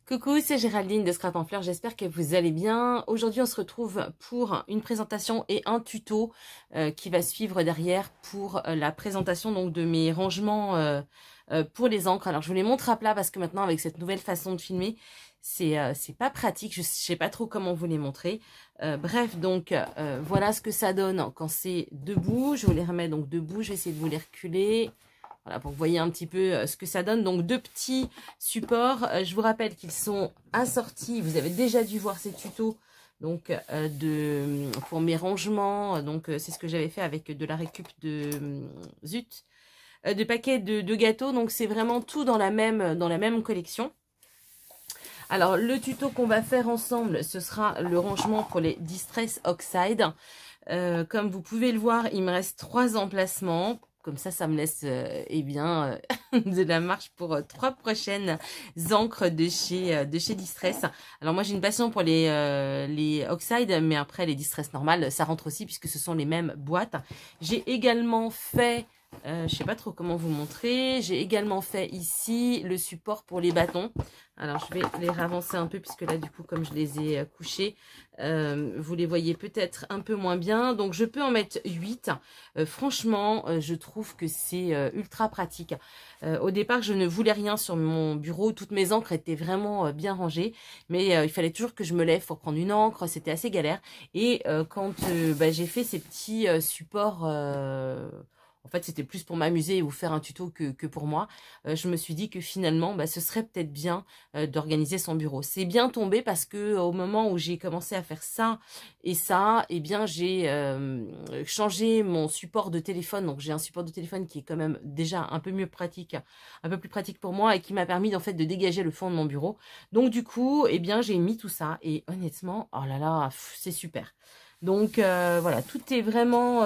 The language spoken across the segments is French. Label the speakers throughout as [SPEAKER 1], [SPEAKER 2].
[SPEAKER 1] Coucou, c'est Géraldine de Scrap en Fleurs, j'espère que vous allez bien. Aujourd'hui, on se retrouve pour une présentation et un tuto qui va suivre derrière pour la présentation donc de mes rangements pour les encres. Alors, je vous les montre à plat parce que maintenant, avec cette nouvelle façon de filmer, c'est pas pratique. Je sais pas trop comment vous les montrer. Bref, donc, voilà ce que ça donne quand c'est debout. Je vous les remets donc debout. Je vais essayer de vous les reculer. Voilà, pour que vous voyez un petit peu ce que ça donne. Donc, deux petits supports. Je vous rappelle qu'ils sont assortis. Vous avez déjà dû voir ces tutos. Donc, pour mes rangements. Donc, c'est ce que j'avais fait avec de la récup de de paquets de gâteaux. Donc, c'est vraiment tout dans la même collection. Alors, le tuto qu'on va faire ensemble, ce sera le rangement pour les Distress Oxide. Comme vous pouvez le voir, il me reste 3 emplacements. Comme ça me laisse de la marge pour 3 prochaines encres de chez Distress. Alors moi j'ai une passion pour les Oxide, mais après les Distress normales, ça rentre aussi puisque ce sont les mêmes boîtes. J'ai également fait, je sais pas trop comment vous montrer, j'ai également fait ici le support pour les bâtons. Alors je vais les ravancer un peu puisque là du coup comme je les ai couchés, vous les voyez peut-être un peu moins bien. Donc je peux en mettre 8. Franchement, je trouve que c'est ultra pratique. Au départ, je ne voulais rien sur mon bureau. Toutes mes encres étaient vraiment bien rangées. Mais il fallait toujours que je me lève pour prendre une encre. C'était assez galère. Et quand j'ai fait ces petits supports... en fait, c'était plus pour m'amuser ou faire un tuto que pour moi. Je me suis dit que finalement, ce serait peut-être bien d'organiser son bureau. C'est bien tombé parce que au moment où j'ai commencé à faire ça et ça, eh bien, j'ai changé mon support de téléphone. Donc, j'ai un support de téléphone qui est quand même déjà un peu mieux pratique, un peu plus pratique pour moi et qui m'a permis en fait de dégager le fond de mon bureau. Donc, du coup, eh bien, j'ai mis tout ça et honnêtement, oh là là, c'est super. Donc, voilà, tout est vraiment...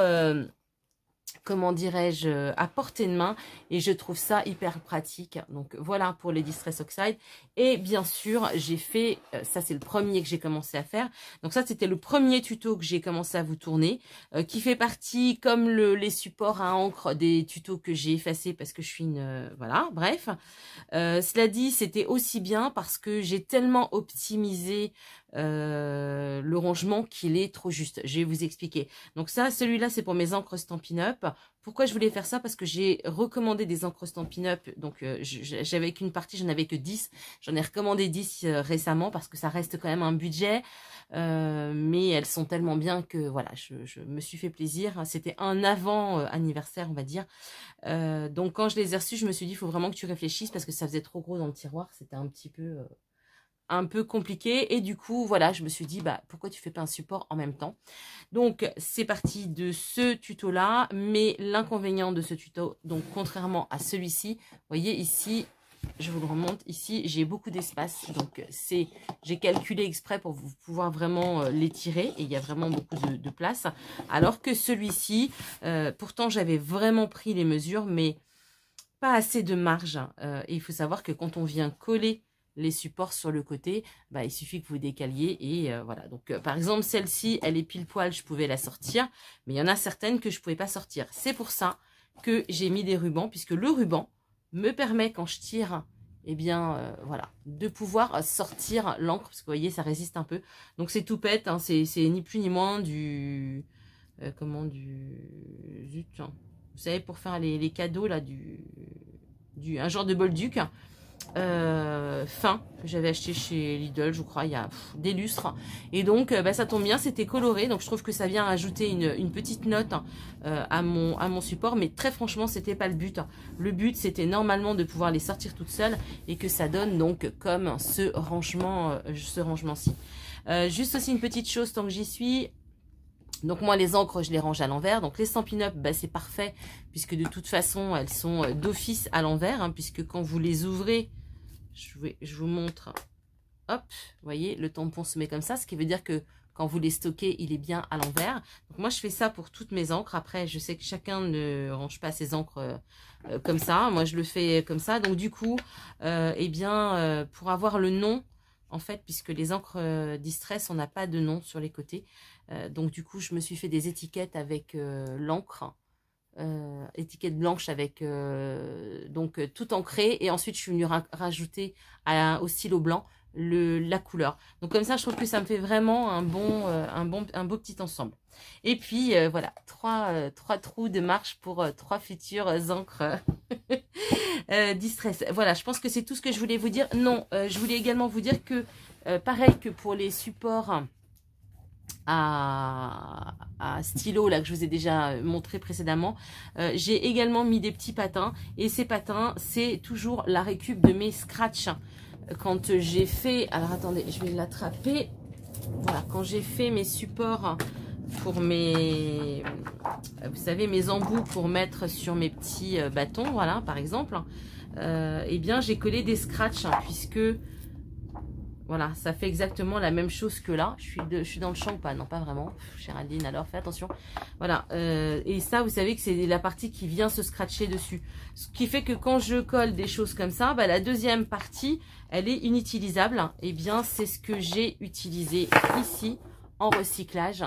[SPEAKER 1] comment dirais-je, à portée de main et je trouve ça hyper pratique. Donc voilà pour les Distress Oxide. Et bien sûr, j'ai fait, ça c'est le premier que j'ai commencé à faire. Donc ça c'était le premier tuto que j'ai commencé à vous tourner, qui fait partie comme les supports à encre des tutos que j'ai effacés parce que je suis une... voilà, bref. Cela dit, c'était aussi bien parce que j'ai tellement optimisé le rangement qu'il est trop juste. Je vais vous expliquer. Donc ça, celui-là, c'est pour mes encres Stampin' Up. Pourquoi je voulais faire ça? Parce que j'ai recommandé des encres Stampin' Up. Donc j'avais qu'une partie, j'en avais que 10. J'en ai recommandé 10 récemment parce que ça reste quand même un budget. Mais elles sont tellement bien que voilà, je me suis fait plaisir. C'était un avant anniversaire, on va dire. Donc quand je les ai reçus, je me suis dit, il faut vraiment que tu réfléchisses parce que ça faisait trop gros dans le tiroir. C'était un peu compliqué et du coup voilà je me suis dit pourquoi tu fais pas un support en même temps. Donc c'est parti de ce tuto là, mais l'inconvénient de ce tuto, donc contrairement à celui-ci, vous voyez ici, je vous le remonte, ici j'ai beaucoup d'espace, donc j'ai calculé exprès pour vous pouvoir vraiment l'étirer et il y a vraiment beaucoup de place, alors que celui-ci pourtant j'avais vraiment pris les mesures mais pas assez de marge, et il faut savoir que quand on vient coller les supports sur le côté, il suffit que vous décaliez et voilà. Donc par exemple celle-ci, elle est pile poil, je pouvais la sortir, mais il y en a certaines que je pouvais pas sortir. C'est pour ça que j'ai mis des rubans, puisque le ruban me permet quand je tire, eh bien voilà, de pouvoir sortir l'encre, parce que vous voyez ça résiste un peu. Donc c'est tout bête, hein, c'est ni plus ni moins du zut, hein. Vous savez, pour faire les cadeaux là, un genre de bolduc fin que j'avais acheté chez Lidl, je crois, il y a des lustres. Et donc ça tombe bien, c'était coloré, donc je trouve que ça vient ajouter une petite note à mon support, mais très franchement c'était pas le but. Le but c'était normalement de pouvoir les sortir toutes seules et que ça donne donc comme ce rangement-ci. Juste aussi une petite chose tant que j'y suis. Donc moi les encres je les range à l'envers, donc les Stampin' Up c'est parfait puisque de toute façon elles sont d'office à l'envers, hein, puisque quand vous les ouvrez, je vous montre, hop, vous voyez le tampon se met comme ça, ce qui veut dire que quand vous les stockez il est bien à l'envers. Donc moi je fais ça pour toutes mes encres. Après je sais que chacun ne range pas ses encres comme ça, moi je le fais comme ça. Donc du coup pour avoir le nom, en fait, puisque les encres Distress, on n'a pas de nom sur les côtés. Donc du coup, je me suis fait des étiquettes avec l'encre, étiquette blanche avec tout ancré. Et ensuite, je suis venue rajouter au stylo blanc la couleur. Donc comme ça, je trouve que ça me fait vraiment un beau petit ensemble. Et puis voilà, trois trous de marche pour 3 futures encres Distress. Voilà, je pense que c'est tout ce que je voulais vous dire. Non, je voulais également vous dire que pareil que pour les supports à stylo là que je vous ai déjà montré précédemment, j'ai également mis des petits patins, et ces patins c'est toujours la récup de mes scratchs. Quand j'ai fait, alors attendez, je vais l'attraper, voilà, quand j'ai fait mes supports pour mes, vous savez, mes embouts pour mettre sur mes petits bâtons, voilà, par exemple, eh bien j'ai collé des scratchs, hein, puisque voilà, ça fait exactement la même chose que là. Je suis dans le champ ou pas? Non, pas vraiment. Géraldine, alors fais attention. Voilà. Et ça, vous savez que c'est la partie qui vient se scratcher dessus. Ce qui fait que quand je colle des choses comme ça, bah, la deuxième partie, elle est inutilisable. Et bien, c'est ce que j'ai utilisé ici en recyclage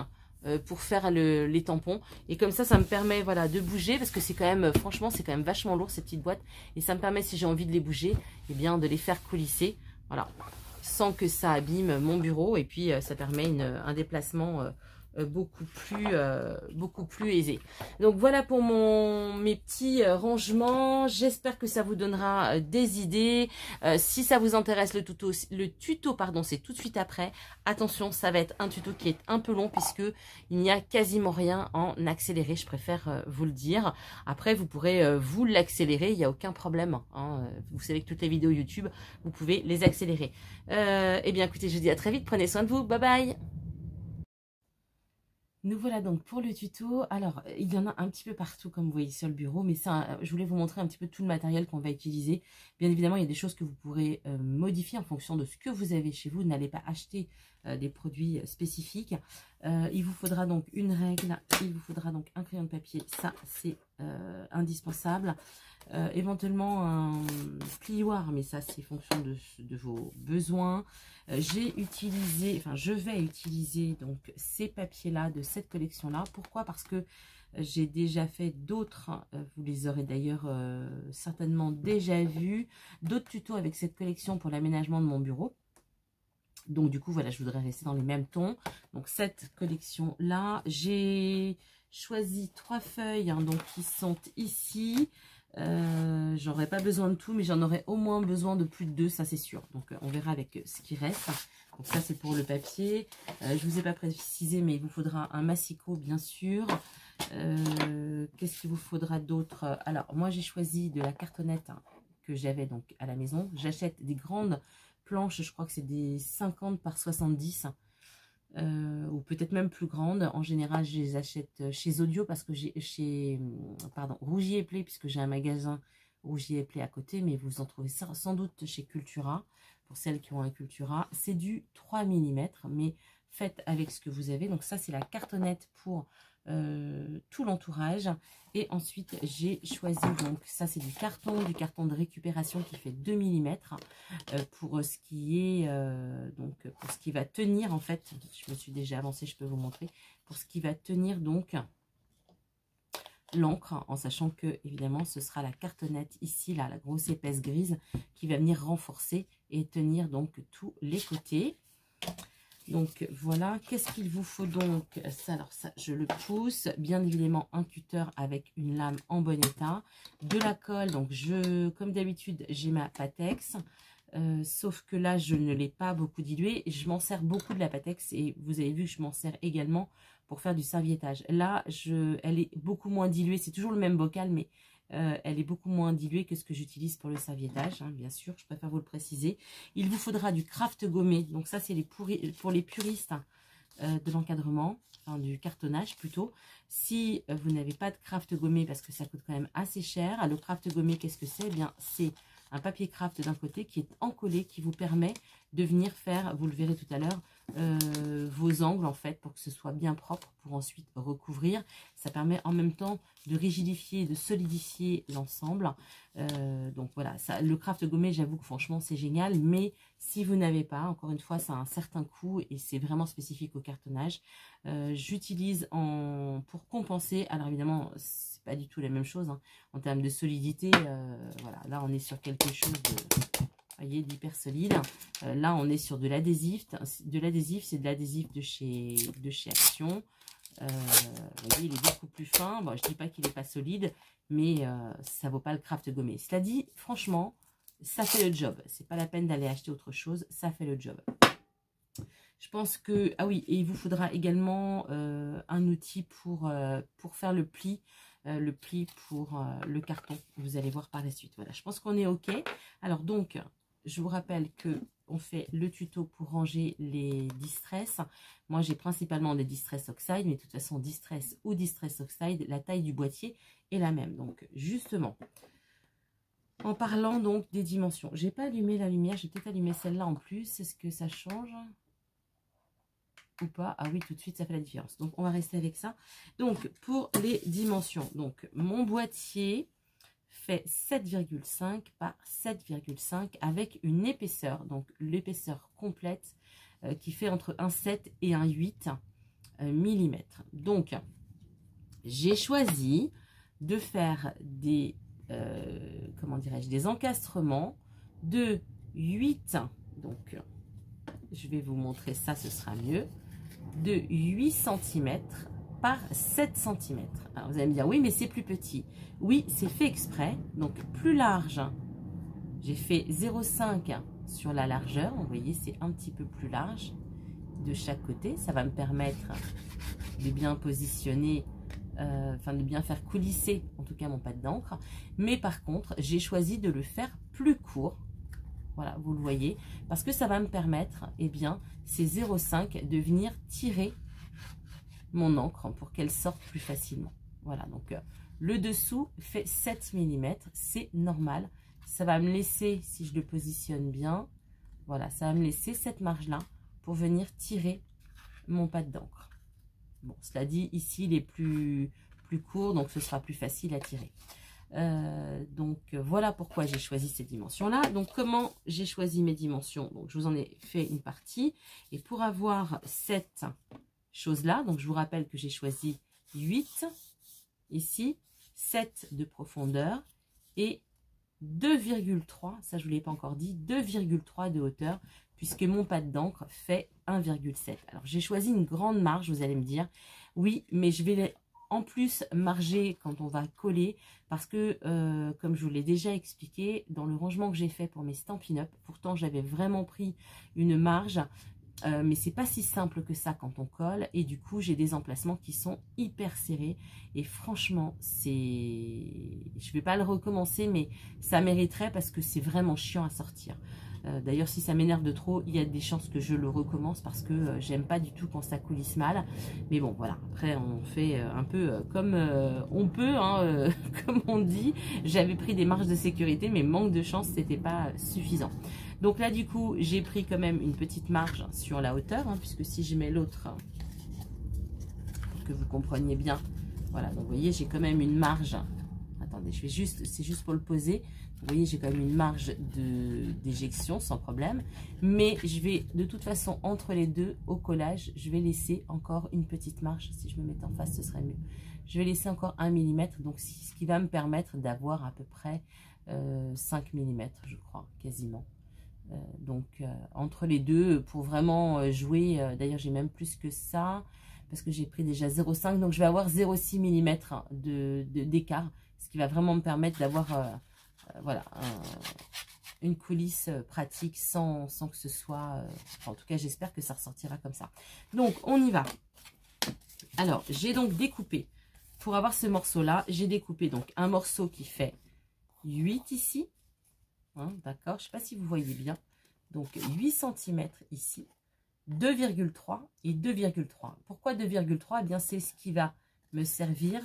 [SPEAKER 1] pour faire les tampons. Et comme ça me permet, voilà, de bouger, parce que c'est quand même, franchement, c'est quand même vachement lourd ces petites boîtes. Et ça me permet, si j'ai envie de les bouger, eh bien, de les faire coulisser. Voilà. Sans que ça abîme mon bureau, et puis ça permet un déplacement beaucoup plus aisé. Donc voilà pour mes petits rangements. J'espère que ça vous donnera des idées. Si ça vous intéresse, le tuto pardon, c'est tout de suite après. Attention, ça va être un tuto qui est un peu long, puisque il n'y a quasiment rien en accéléré, je préfère vous le dire. Après, vous pourrez vous l'accélérer, il n'y a aucun problème, hein. Vous savez que toutes les vidéos YouTube, vous pouvez les accélérer. Eh bien écoutez, je vous dis à très vite, prenez soin de vous, bye bye. Nous voilà donc pour le tuto. Alors, il y en a un petit peu partout, comme vous voyez sur le bureau, mais ça, je voulais vous montrer un petit peu tout le matériel qu'on va utiliser. Bien évidemment, il y a des choses que vous pourrez modifier en fonction de ce que vous avez chez vous. N'allez pas acheter des produits spécifiques. Il vous faudra donc une règle, il vous faudra donc un crayon de papier, ça c'est indispensable. Éventuellement un plioir, mais ça c'est fonction de vos besoins. J'ai utilisé, enfin je vais utiliser donc ces papiers là de cette collection là. Pourquoi? Parce que j'ai déjà fait d'autres, vous les aurez d'ailleurs certainement déjà vus, d'autres tutos avec cette collection pour l'aménagement de mon bureau. Donc du coup voilà, je voudrais rester dans les mêmes tons. Donc cette collection là, j'ai choisi 3 feuilles, hein, donc qui sont ici. J'aurais pas besoin de tout, mais j'en aurais au moins besoin de plus de 2, ça c'est sûr. Donc on verra avec ce qui reste. Donc ça c'est pour le papier. Je vous ai pas précisé, mais il vous faudra un massicot bien sûr. Qu'est-ce qu'il vous faudra d'autre? Alors moi j'ai choisi de la cartonnette, hein, que j'avais donc à la maison. J'achète des grandes planches, je crois que c'est des 50 par 70. Ou peut-être même plus grande. En général, je les achète chez Audio, parce que Rougier et Play, puisque j'ai un magasin Rougier et Play à côté, mais vous en trouvez sans doute chez Cultura, pour celles qui ont un Cultura. C'est du 3 mm, mais faites avec ce que vous avez. Donc ça, c'est la cartonnette pour tout l'entourage. Et ensuite, j'ai choisi, donc ça c'est du carton de récupération qui fait 2 mm pour ce qui est, donc pour ce qui va tenir en fait. Je me suis déjà avancée, je peux vous montrer. Pour ce qui va tenir donc l'encre, en sachant que évidemment ce sera la cartonnette ici, là, la grosse épaisse grise, qui va venir renforcer et tenir donc tous les côtés. Donc voilà, qu'est-ce qu'il vous faut donc? Ça, alors ça, je le pousse. Bien évidemment, un cutter avec une lame en bon état. De la colle, donc comme d'habitude, j'ai ma Patex. Sauf que là, je ne l'ai pas beaucoup diluée. Je m'en sers beaucoup de la Patex, et vous avez vu que je m'en sers également pour faire du serviettage. Là, elle est beaucoup moins diluée. C'est toujours le même bocal, mais elle est beaucoup moins diluée que ce que j'utilise pour le serviettage, hein, bien sûr, je préfère vous le préciser. Il vous faudra du craft gommé, donc ça c'est pour les puristes de l'encadrement, enfin du cartonnage plutôt. Si vous n'avez pas de craft gommé, parce que ça coûte quand même assez cher, le craft gommé, qu'est-ce que c'est? Eh bien, c'est un papier craft d'un côté qui est encollé, qui vous permet de venir faire, vous le verrez tout à l'heure, vos angles en fait, pour que ce soit bien propre, pour ensuite recouvrir. Ça permet en même temps de rigidifier, de solidifier l'ensemble. Donc voilà, le craft gommé, j'avoue que franchement c'est génial, mais si vous n'avez pas, encore une fois, ça a un certain coût et c'est vraiment spécifique au cartonnage. J'utilise pour compenser, alors évidemment c'est pas du tout la même chose, hein, en termes de solidité. Voilà, là on est sur quelque chose de... voyez, d'hyper solide. Là, on est sur de l'adhésif. De l'adhésif, c'est de l'adhésif de chez Action. Vous voyez, il est beaucoup plus fin. Bon, je dis pas qu'il n'est pas solide, mais ça vaut pas le craft gommé. Cela dit, franchement, ça fait le job. C'est pas la peine d'aller acheter autre chose. Ça fait le job. Je pense que... Ah oui, et il vous faudra également un outil pour faire le pli pour le carton. Vous allez voir par la suite. Voilà, je pense qu'on est OK. Alors donc, je vous rappelle que on fait le tuto pour ranger les Distress. Moi, j'ai principalement des Distress Oxide, mais de toute façon, Distress ou Distress Oxide, la taille du boîtier est la même. Donc, justement, en parlant donc des dimensions, j'ai pas allumé la lumière, j'ai peut-être allumé celle-là en plus. Est-ce que ça change ou pas? Ah oui, tout de suite, ça fait la différence. Donc, on va rester avec ça. Donc, pour les dimensions, donc mon boîtier fait 7,5 par 7,5 avec une épaisseur, donc l'épaisseur complète qui fait entre 1,7 et 1,8 mm. Donc, j'ai choisi de faire des, comment dirais-je, des encastrements de 8, donc je vais vous montrer ça, ce sera mieux, de 8 cm par 7 cm. Alors vous allez me dire, oui, mais c'est plus petit. Oui, c'est fait exprès, donc plus large. J'ai fait 0,5 sur la largeur. Vous voyez, c'est un petit peu plus large de chaque côté. Ça va me permettre de bien positionner, enfin de bien faire coulisser, en tout cas, mon pad d'encre. Mais par contre, j'ai choisi de le faire plus court. Voilà, vous le voyez, parce que ça va me permettre, eh bien, ces 0,5 de venir tirer mon encre pour qu'elle sorte plus facilement. Voilà, donc le dessous fait 7 mm, c'est normal. Ça va me laisser, si je le positionne bien, voilà, ça va me laisser cette marge-là pour venir tirer mon pad d'encre. Bon, cela dit, ici, il est plus court, donc ce sera plus facile à tirer. Donc voilà pourquoi j'ai choisi ces dimensions là. Donc comment j'ai choisi mes dimensions, donc je vous en ai fait une partie, et pour avoir cette chose là, donc je vous rappelle que j'ai choisi 8 ici, 7 de profondeur et 2,3, ça je vous l'ai pas encore dit, 2,3 de hauteur, puisque mon pad d'encre fait 1,7. alors j'ai choisi une grande marge, vous allez me dire oui, mais je vais en plus marger quand on va coller, parce que comme je vous l'ai déjà expliqué, dans le rangement que j'ai fait pour mes Stampin' Up, pourtant j'avais vraiment pris une marge, mais c'est pas si simple que ça quand on colle, et du coup j'ai des emplacements qui sont hyper serrés, et franchement je vais pas le recommencer, mais ça mériterait, parce que c'est vraiment chiant à sortir. D'ailleurs, si ça m'énerve de trop, il y a des chances que je le recommence, parce que j'aime pas du tout quand ça coulisse mal. Mais bon, voilà. Après, on fait un peu comme on peut, hein, comme on dit. J'avais pris des marges de sécurité, mais manque de chance, c'était pas suffisant. Donc là, du coup, j'ai pris quand même une petite marge sur la hauteur, hein, puisque si je mets l'autre, pour que vous compreniez bien, voilà. Donc, vous voyez, j'ai quand même une marge. Attendez, c'est juste pour le poser. Vous voyez, j'ai quand même une marge d'éjection sans problème. Mais je vais, de toute façon, entre les deux, au collage, je vais laisser encore une petite marge. Si je me mettais en face, ce serait mieux. Je vais laisser encore 1 mm. Donc, ce qui va me permettre d'avoir à peu près 5 mm, je crois, quasiment. Donc, entre les deux, pour vraiment jouer, d'ailleurs, j'ai même plus que ça, parce que j'ai pris déjà 0,5. Donc, je vais avoir 0,6 mm d'écart, ce qui va vraiment me permettre d'avoir... voilà, une coulisse pratique sans que ce soit... en tout cas, j'espère que ça ressortira comme ça. Donc, on y va. Alors, j'ai donc découpé, pour avoir ce morceau-là, j'ai découpé donc un morceau qui fait 8 ici. Hein, d'accord, je ne sais pas si vous voyez bien. Donc, 8 cm ici, 2,3 et 2,3. Pourquoi 2,3? Eh bien, c'est ce qui va me servir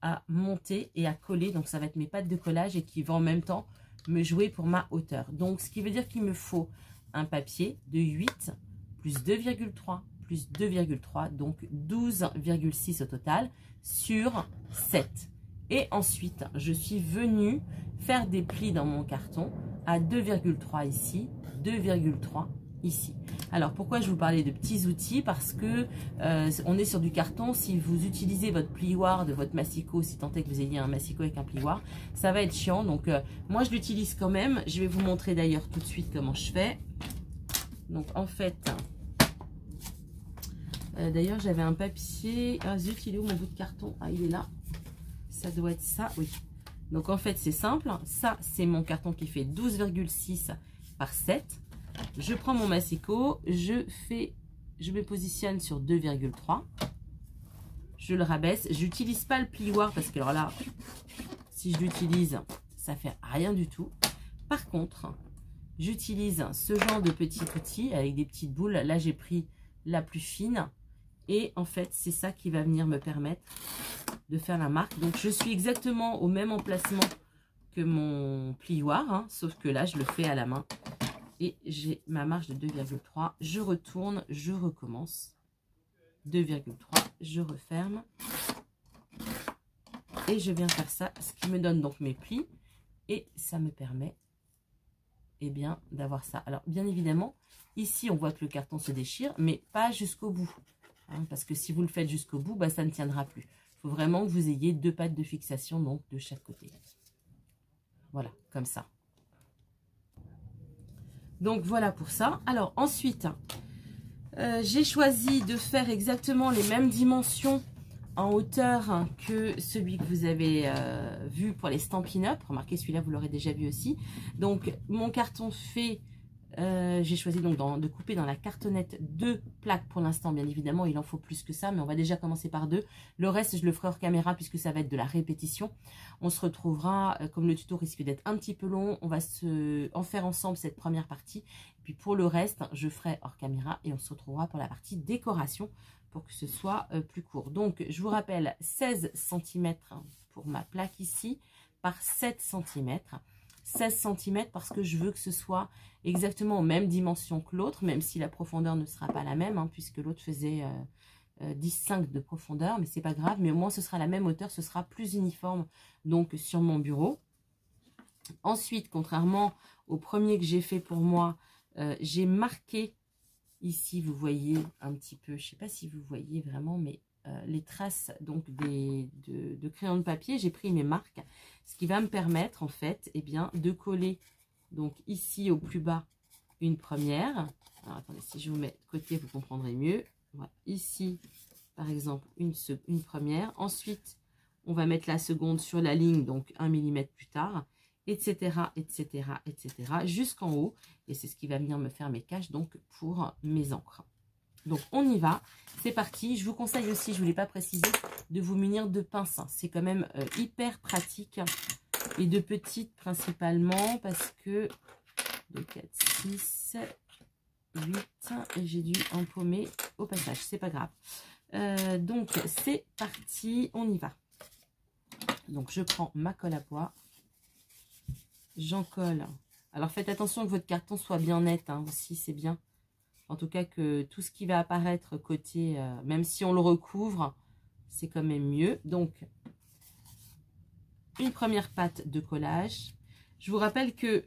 [SPEAKER 1] à monter et à coller, donc ça va être mes pattes de collage, et qui va en même temps me jouer pour ma hauteur. Donc ce qui veut dire qu'il me faut un papier de 8 plus 2,3 plus 2,3, donc 12,6 au total sur 7. Et ensuite je suis venue faire des plis dans mon carton à 2,3 ici, 2,3 ici. Alors, pourquoi je vous parlais de petits outils? Parce que on est sur du carton. Si vous utilisez votre plioir de votre massicot, si tant est que vous ayez un massicot avec un plioir, ça va être chiant. Donc, moi, je l'utilise quand même. Je vais vous montrer d'ailleurs tout de suite comment je fais. Donc, en fait, d'ailleurs, j'avais un papier. Ah zut, il est où mon bout de carton? Ah, il est là. Ça doit être ça, oui. Donc, en fait, c'est simple. Ça, c'est mon carton qui fait 12,6 par 7. Je prends mon massicot, je me positionne sur 2,3. Je le rabaisse. J'utilise pas le plioir parce que alors là, si je l'utilise, ça fait rien du tout. Par contre, j'utilise ce genre de petit outil avec des petites boules. Là, j'ai pris la plus fine. Et en fait, c'est ça qui va venir me permettre de faire la marque. Donc, je suis exactement au même emplacement que mon plioir, hein, sauf que là, je le fais à la main. Et j'ai ma marge de 2,3. Je retourne, je recommence. 2,3, je referme. Et je viens faire ça, ce qui me donne donc mes plis. Et ça me permet, eh bien, d'avoir ça. Alors, bien évidemment, ici, on voit que le carton se déchire, mais pas jusqu'au bout. Hein, parce que si vous le faites jusqu'au bout, bah, ça ne tiendra plus. Il faut vraiment que vous ayez 2 pattes de fixation, donc, de chaque côté. Voilà, comme ça. Donc, voilà pour ça. Alors, ensuite, j'ai choisi de faire exactement les mêmes dimensions en hauteur que celui que vous avez vu pour les Stampin' Up. Remarquez, celui-là, vous l'aurez déjà vu aussi. Donc, mon carton fait... j'ai choisi donc de couper dans la cartonnette 2 plaques pour l'instant. Bien évidemment, il en faut plus que ça, mais on va déjà commencer par 2. Le reste, je le ferai hors caméra puisque ça va être de la répétition. On se retrouvera, comme le tuto risque d'être un petit peu long, on va en faire ensemble cette première partie. Puis pour le reste, je ferai hors caméra et on se retrouvera pour la partie décoration pour que ce soit plus court. Donc, je vous rappelle 16 cm pour ma plaque ici par 7 cm. 16 cm parce que je veux que ce soit exactement aux mêmes dimensions que l'autre, même si la profondeur ne sera pas la même, hein, puisque l'autre faisait 10,5 de profondeur, mais c'est pas grave, mais au moins ce sera la même hauteur, ce sera plus uniforme donc sur mon bureau. Ensuite, contrairement au premier que j'ai fait pour moi, j'ai marqué ici, vous voyez un petit peu, je sais pas si vous voyez vraiment, mais les traces donc de crayon de papier, j'ai pris mes marques, ce qui va me permettre en fait de coller donc ici au plus bas une première. Alors attendez, si je vous mets de côté, vous comprendrez mieux. Voilà. Ici par exemple une première, ensuite on va mettre la seconde sur la ligne, donc 1 mm plus tard, etc., etc., etc., jusqu'en haut, et c'est ce qui va venir me faire mes caches donc pour mes encres. Donc, on y va. C'est parti. Je vous conseille aussi, je ne vous l'ai pas précisé, de vous munir de pinces. C'est quand même hyper pratique. Et de petites principalement parce que 2, 4, 6, 8. Et j'ai dû empaumer au passage. C'est pas grave. Donc, c'est parti. On y va. Donc, je prends ma colle à bois. J'en colle. Alors, faites attention que votre carton soit bien net, hein, aussi, c'est bien. En tout cas, que tout ce qui va apparaître côté, même si on le recouvre, c'est quand même mieux. Donc, une première patte de collage. Je vous rappelle que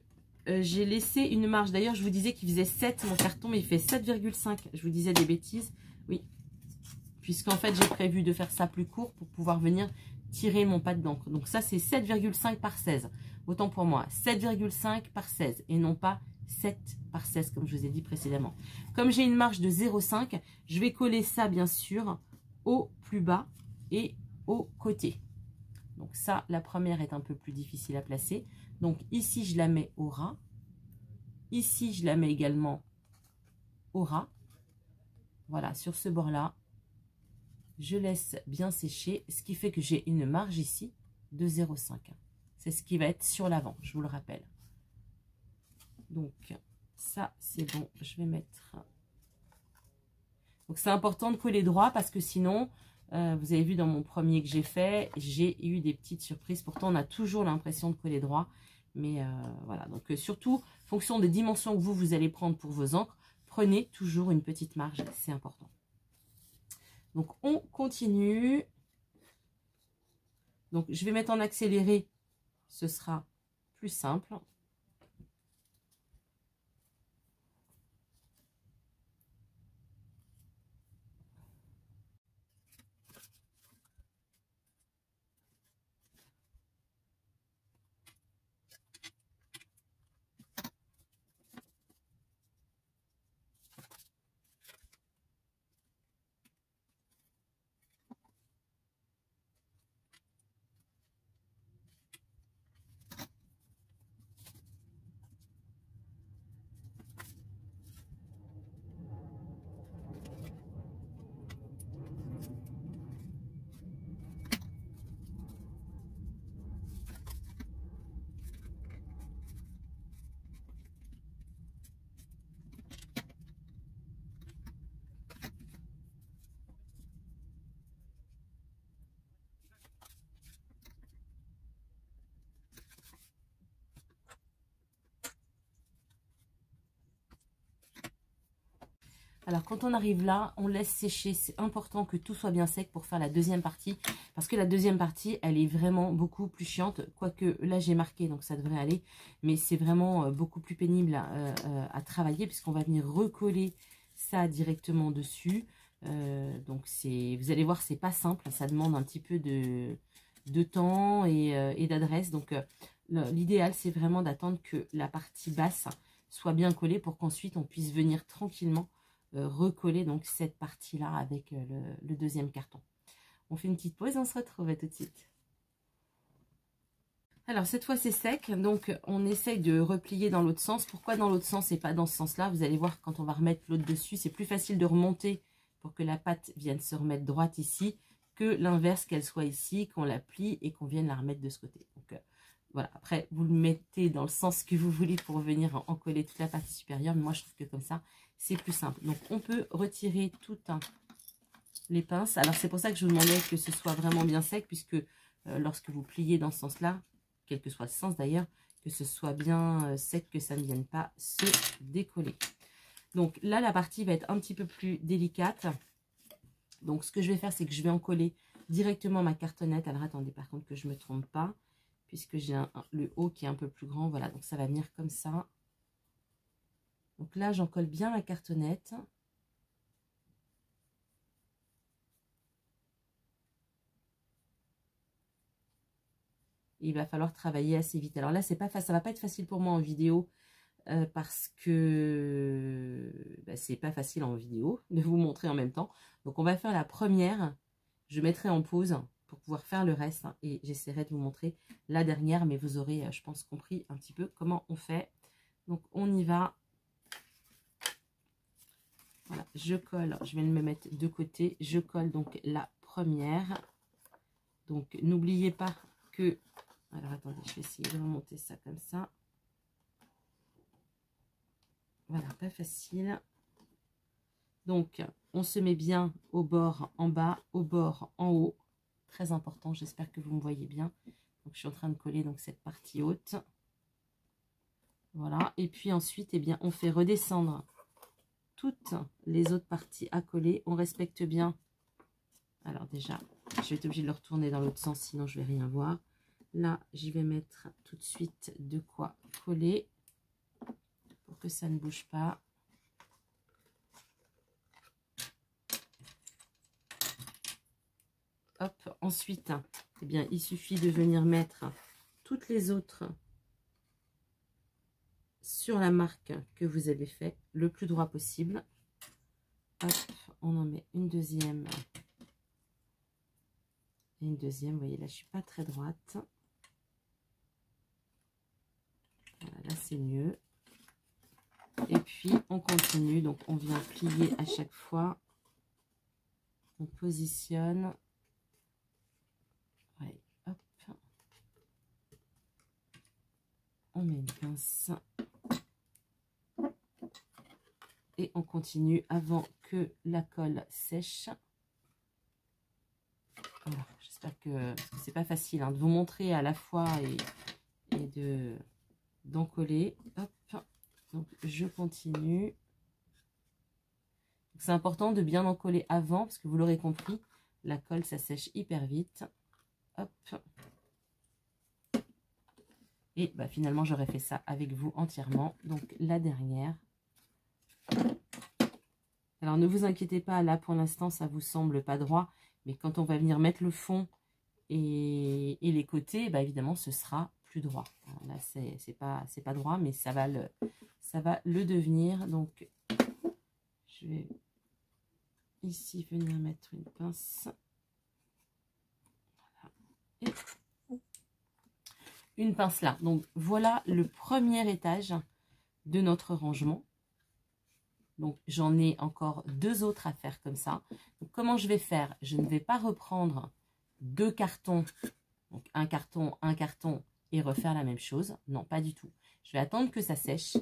[SPEAKER 1] j'ai laissé une marge. D'ailleurs, je vous disais qu'il faisait 7, mon carton, mais il fait 7,5. Je vous disais des bêtises. Oui, puisqu'en fait, j'ai prévu de faire ça plus court pour pouvoir venir tirer mon pad d'encre. Donc, ça, c'est 7,5 par 16. Autant pour moi, 7,5 par 16 et non pas 7 par 16 comme je vous ai dit précédemment. Comme j'ai une marge de 0,5, je vais coller ça bien sûr au plus bas et au côté. Donc ça, la première est un peu plus difficile à placer. Donc ici, je la mets au ras. Ici, je la mets également au ras. Voilà, sur ce bord-là, je laisse bien sécher, ce qui fait que j'ai une marge ici de 0,5. C'est ce qui va être sur l'avant, je vous le rappelle. Donc, ça, c'est bon. Je vais mettre... Donc, c'est important de coller droit parce que sinon, vous avez vu dans mon premier que j'ai fait, j'ai eu des petites surprises. Pourtant, on a toujours l'impression de coller droit. Mais voilà, donc surtout, en fonction des dimensions que vous allez prendre pour vos encres, prenez toujours une petite marge, c'est important. Donc, on continue. Donc, je vais mettre en accéléré, ce sera plus simple. Alors, quand on arrive là, on laisse sécher. C'est important que tout soit bien sec pour faire la deuxième partie. Parce que la deuxième partie, elle est vraiment beaucoup plus chiante. Quoique, là, j'ai marqué, donc ça devrait aller. Mais c'est vraiment beaucoup plus pénible à travailler, puisqu'on va venir recoller ça directement dessus. Donc, vous allez voir, c'est pas simple. Ça demande un petit peu de temps et d'adresse. Donc, l'idéal, c'est vraiment d'attendre que la partie basse soit bien collée pour qu'ensuite, on puisse venir tranquillement recoller donc cette partie-là avec le deuxième carton. On fait une petite pause et on se retrouve tout de suite. Alors, cette fois, c'est sec. Donc, on essaye de replier dans l'autre sens. Pourquoi dans l'autre sens et pas dans ce sens-là? Vous allez voir, quand on va remettre l'autre dessus, c'est plus facile de remonter pour que la pâte vienne se remettre droite ici que l'inverse, qu'elle soit ici, qu'on la plie et qu'on vienne la remettre de ce côté. Donc, voilà. Après, vous le mettez dans le sens que vous voulez pour venir en coller toute la partie supérieure. Mais moi, je trouve que comme ça, c'est plus simple. Donc, on peut retirer toutes les pinces. Alors, c'est pour ça que je vous demandais que ce soit vraiment bien sec, puisque lorsque vous pliez dans ce sens-là, quel que soit le sens d'ailleurs, que ce soit bien sec, que ça ne vienne pas se décoller. Donc là, la partie va être un petit peu plus délicate. Donc, ce que je vais faire, c'est que je vais en coller directement ma cartonnette. Alors, attendez, par contre, que je ne me trompe pas, puisque j'ai le haut qui est un peu plus grand. Voilà, donc ça va venir comme ça. Donc là, j'en colle bien la cartonnette. Et il va falloir travailler assez vite. Alors là, ça va pas être facile pour moi en vidéo parce que c'est pas facile en vidéo de vous montrer en même temps. Donc on va faire la première. Je mettrai en pause pour pouvoir faire le reste et j'essaierai de vous montrer la dernière, mais vous aurez, je pense, compris un petit peu comment on fait. Donc on y va. Voilà, je colle, je vais me mettre de côté, je colle donc la première. Donc n'oubliez pas que, alors attendez, je vais essayer de remonter ça comme ça. Voilà, pas facile. Donc on se met bien au bord en bas, au bord en haut. Très important, j'espère que vous me voyez bien. Donc je suis en train de coller donc cette partie haute. Voilà, et puis ensuite, eh bien, on fait redescendre toutes les autres parties à coller. On respecte bien. Alors déjà, je vais être obligée de le retourner dans l'autre sens, sinon je vais rien voir. Là, j'y vais mettre tout de suite de quoi coller pour que ça ne bouge pas. Hop, ensuite, eh bien, il suffit de venir mettre toutes les autres sur la marque que vous avez fait le plus droit possible. Hop, on en met une deuxième. Et une deuxième, vous voyez, là, je suis pas très droite. Voilà, là, c'est mieux. Et puis, on continue. Donc, on vient plier à chaque fois. On positionne. Ouais, hop. On met une pince. Et on continue avant que la colle sèche. Voilà, j'espère que c'est pas facile de vous montrer à la fois et d'en coller. Hop, donc je continue. C'est important de bien en coller avant parce que vous l'aurez compris, la colle ça sèche hyper vite. Hop. Et finalement j'aurais fait ça avec vous entièrement. Donc la dernière. Alors ne vous inquiétez pas, là pour l'instant ça vous semble pas droit, mais quand on va venir mettre le fond et les côtés, évidemment ce sera plus droit. Alors là c'est pas droit, mais ça va le devenir. Donc je vais ici venir mettre une pince. Voilà. Et une pince là. Donc voilà le premier étage de notre rangement. Donc, j'en ai encore deux autres à faire comme ça. Donc, comment je vais faire? Je ne vais pas reprendre deux cartons, donc un carton et refaire la même chose. Non, pas du tout. Je vais attendre que ça sèche.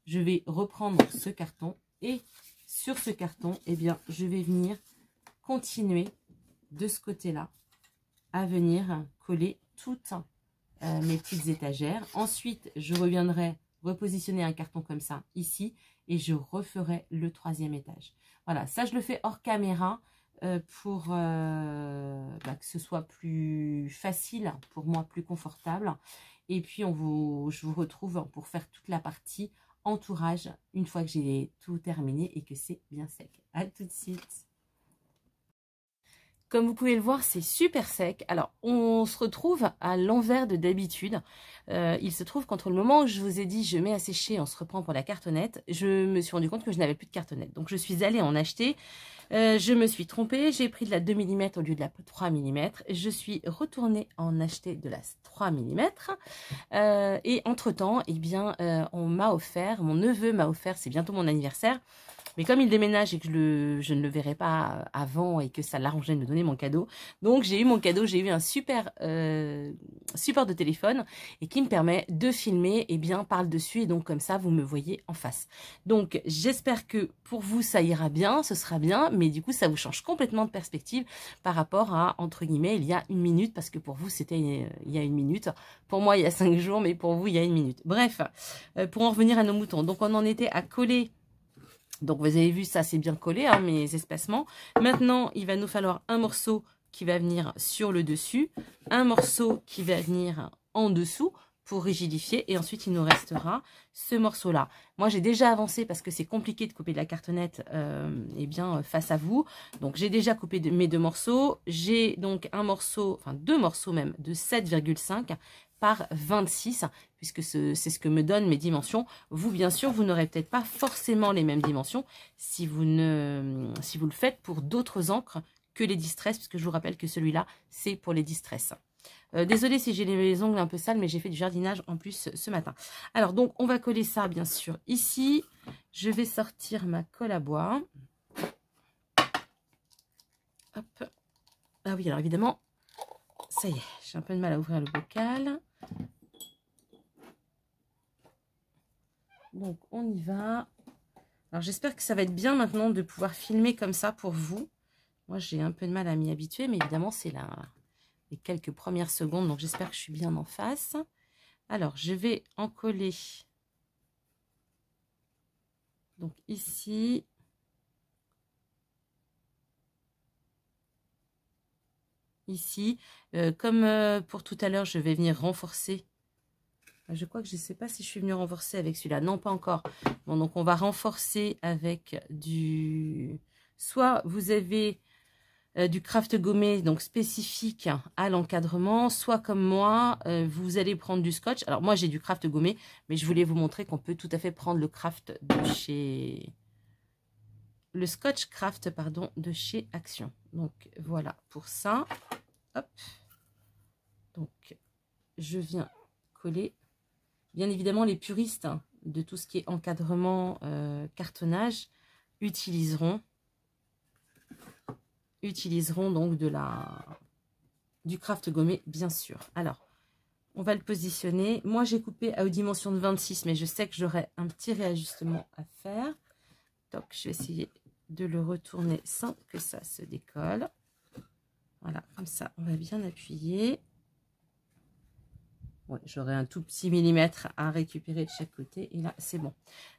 [SPEAKER 1] Je vais reprendre ce carton et sur ce carton, eh bien, je vais venir continuer de ce côté-là à venir coller toutes mes petites étagères. Ensuite, je reviendrai repositionner un carton comme ça ici et je referai le troisième étage. Voilà, ça je le fais hors caméra pour que ce soit plus facile pour moi, plus confortable. Et puis je vous retrouve pour faire toute la partie entourage une fois que j'ai tout terminé et que c'est bien sec. À tout de suite. Comme vous pouvez le voir, c'est super sec. Alors, on se retrouve à l'envers de d'habitude. Il se trouve qu'entre le moment où je vous ai dit je mets à sécher, on se reprend pour la cartonnette, je me suis rendu compte que je n'avais plus de cartonnette. Donc, je suis allée en acheter. Je me suis trompée, j'ai pris de la 2 mm au lieu de la 3 mm. Je suis retournée en acheter de la 3 mm. Et entre-temps, eh bien, on m'a offert, mon neveu m'a offert, c'est bientôt mon anniversaire, mais comme il déménage et que je ne le verrai pas avant et que ça l'arrangeait de me donner mon cadeau, donc j'ai eu mon cadeau, j'ai eu un super support de téléphone et qui me permet de filmer et bien par-dessus, et donc comme ça vous me voyez en face. Donc j'espère que pour vous ça ira bien, ce sera bien, mais du coup ça vous change complètement de perspective par rapport à, entre guillemets, il y a 1 minute, parce que pour vous c'était il y a 1 minute, pour moi il y a 5 jours, mais pour vous il y a 1 minute. Bref, pour en revenir à nos moutons, donc on en était à coller. Donc, vous avez vu, ça, c'est bien collé, hein, mes espacements. Maintenant, il va nous falloir un morceau qui va venir sur le dessus, un morceau qui va venir en dessous pour rigidifier. Et ensuite, il nous restera ce morceau-là. Moi, j'ai déjà avancé parce que c'est compliqué de couper de la cartonnette eh bien, face à vous. Donc, j'ai déjà coupé mes 2 morceaux. J'ai donc un morceau, enfin 2 morceaux même, de 7,5 par 26, puisque c'est ce que me donnent mes dimensions. Vous, bien sûr, vous n'aurez peut-être pas forcément les mêmes dimensions si vous le faites pour d'autres encres que les Distress, puisque je vous rappelle que celui-là, c'est pour les Distress. Désolée si j'ai les ongles un peu sales, mais j'ai fait du jardinage en plus ce matin. Alors, donc, on va coller ça, bien sûr, ici. Je vais sortir ma colle à bois. Hop. Ah oui, alors évidemment, ça y est, j'ai un peu de mal à ouvrir le bocal. Donc, on y va. Alors, j'espère que ça va être bien maintenant de pouvoir filmer comme ça pour vous. Moi, j'ai un peu de mal à m'y habituer, mais évidemment, c'est les quelques premières secondes. Donc, j'espère que je suis bien en face. Alors, je vais en coller. Donc, ici. Ici. Comme pour tout à l'heure, je vais venir renforcer. Je crois que je ne sais pas si je suis venue renforcer avec celui-là. Non, pas encore. Bon, donc on va renforcer avec du... Soit vous avez du craft gommé, donc spécifique à l'encadrement, soit comme moi, vous allez prendre du scotch. Alors moi, j'ai du craft gommé, mais je voulais vous montrer qu'on peut tout à fait prendre le craft de chez... Le scotch craft, pardon, de chez Action. Donc voilà pour ça. Hop. Donc, je viens coller. Bien évidemment, les puristes de tout ce qui est encadrement, cartonnage, utiliseront donc du craft gommé, bien sûr. Alors, on va le positionner. Moi, j'ai coupé à une dimension de 26, mais je sais que j'aurai un petit réajustement à faire. Donc, je vais essayer de le retourner sans que ça se décolle. Voilà, comme ça, on va bien appuyer. Ouais, j'aurai un tout petit millimètre à récupérer de chaque côté. Et là, c'est bon.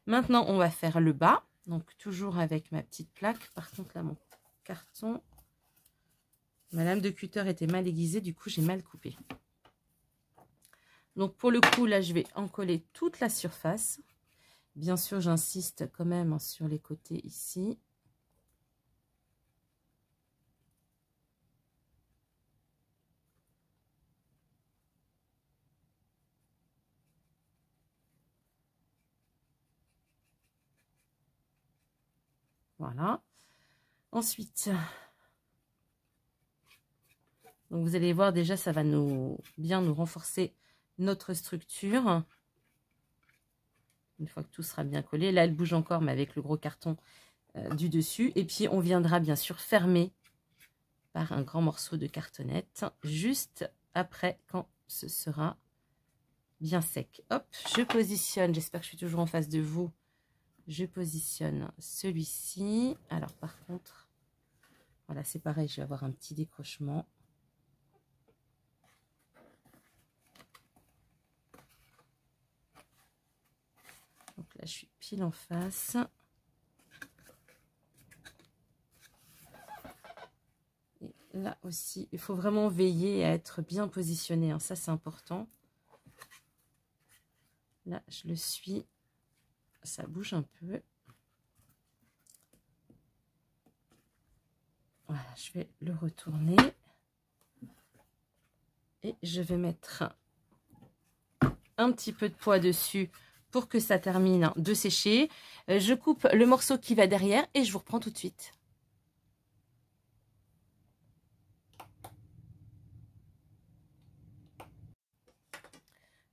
[SPEAKER 1] Maintenant, on va faire le bas. Donc, toujours avec ma petite plaque. Par contre, là, mon carton, ma lame de cutter était mal aiguisée. Du coup, j'ai mal coupé. Donc, pour le coup, là, je vais en coller toute la surface. Bien sûr, j'insiste quand même sur les côtés ici. Voilà. Ensuite, donc vous allez voir déjà, ça va bien nous renforcer notre structure. Une fois que tout sera bien collé. Là, elle bouge encore, mais avec le gros carton du dessus. Et puis, on viendra bien sûr fermer par un grand morceau de cartonnette juste après, quand ce sera bien sec. Hop, je positionne. J'espère que je suis toujours en face de vous. Je positionne celui-ci. Alors, par contre, voilà, c'est pareil. Je vais avoir un petit décrochement. Donc là, je suis pile en face. Et là aussi, il faut vraiment veiller à être bien positionné, hein. Ça, c'est important. Là, je le suis. Ça bouge un peu. Voilà, je vais le retourner. Et je vais mettre un petit peu de poids dessus pour que ça termine de sécher. Je coupe le morceau qui va derrière et je vous reprends tout de suite.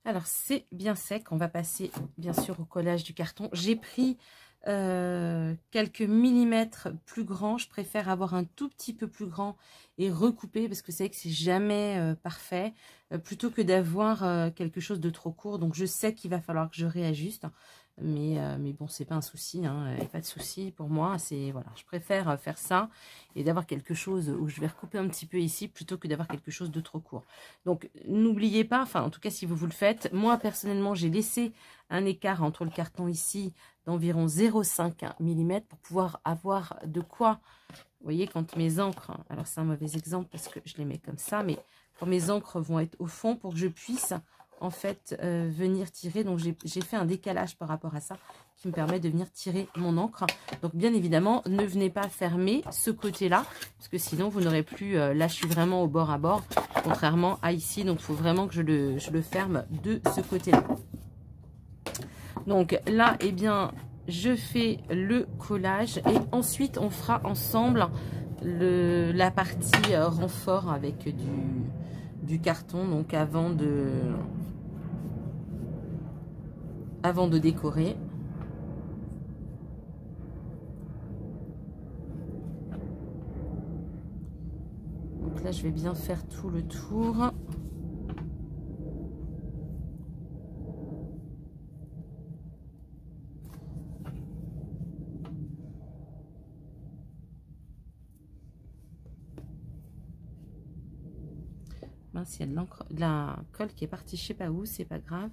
[SPEAKER 1] Alors, c'est bien sec. On va passer, bien sûr, au collage du carton. J'ai pris quelques millimètres plus grands. Je préfère avoir un tout petit peu plus grand et recouper parce que c'est vrai que c'est jamais parfait. Plutôt que d'avoir quelque chose de trop court. Donc, je sais qu'il va falloir que je réajuste. Mais bon, c'est pas un souci, hein, pas de souci pour moi. C'est voilà, je préfère faire ça et d'avoir quelque chose où je vais recouper un petit peu ici plutôt que d'avoir quelque chose de trop court. Donc n'oubliez pas, enfin en tout cas si vous le faites, moi personnellement j'ai laissé un écart entre le carton ici d'environ 0,5 mm pour pouvoir avoir de quoi. Vous voyez, quand mes encres, alors c'est un mauvais exemple parce que je les mets comme ça, mais quand mes encres vont être au fond pour que je puisse en fait venir tirer, donc j'ai fait un décalage par rapport à ça qui me permet de venir tirer mon encre. Donc bien évidemment ne venez pas fermer ce côté là parce que sinon vous n'aurez plus, là je suis vraiment au bord à bord contrairement à ici, donc il faut vraiment que je le ferme de ce côté là. Donc là eh bien je fais le collage et ensuite on fera ensemble la partie renfort avec du carton, donc avant de décorer. Donc là je vais bien faire tout le tour. Mince, il y a de la colle qui est partie je sais pas où, c'est pas grave.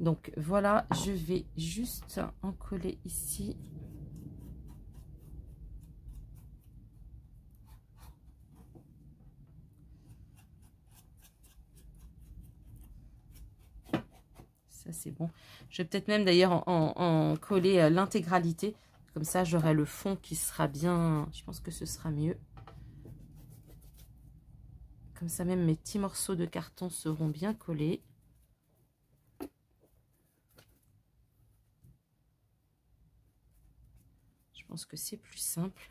[SPEAKER 1] Donc voilà, je vais juste en coller ici. Ça c'est bon. Je vais peut-être même d'ailleurs en coller l'intégralité. Comme ça j'aurai le fond qui sera bien. Je pense que ce sera mieux. Comme ça même mes petits morceaux de carton seront bien collés. Je pense que c'est plus simple.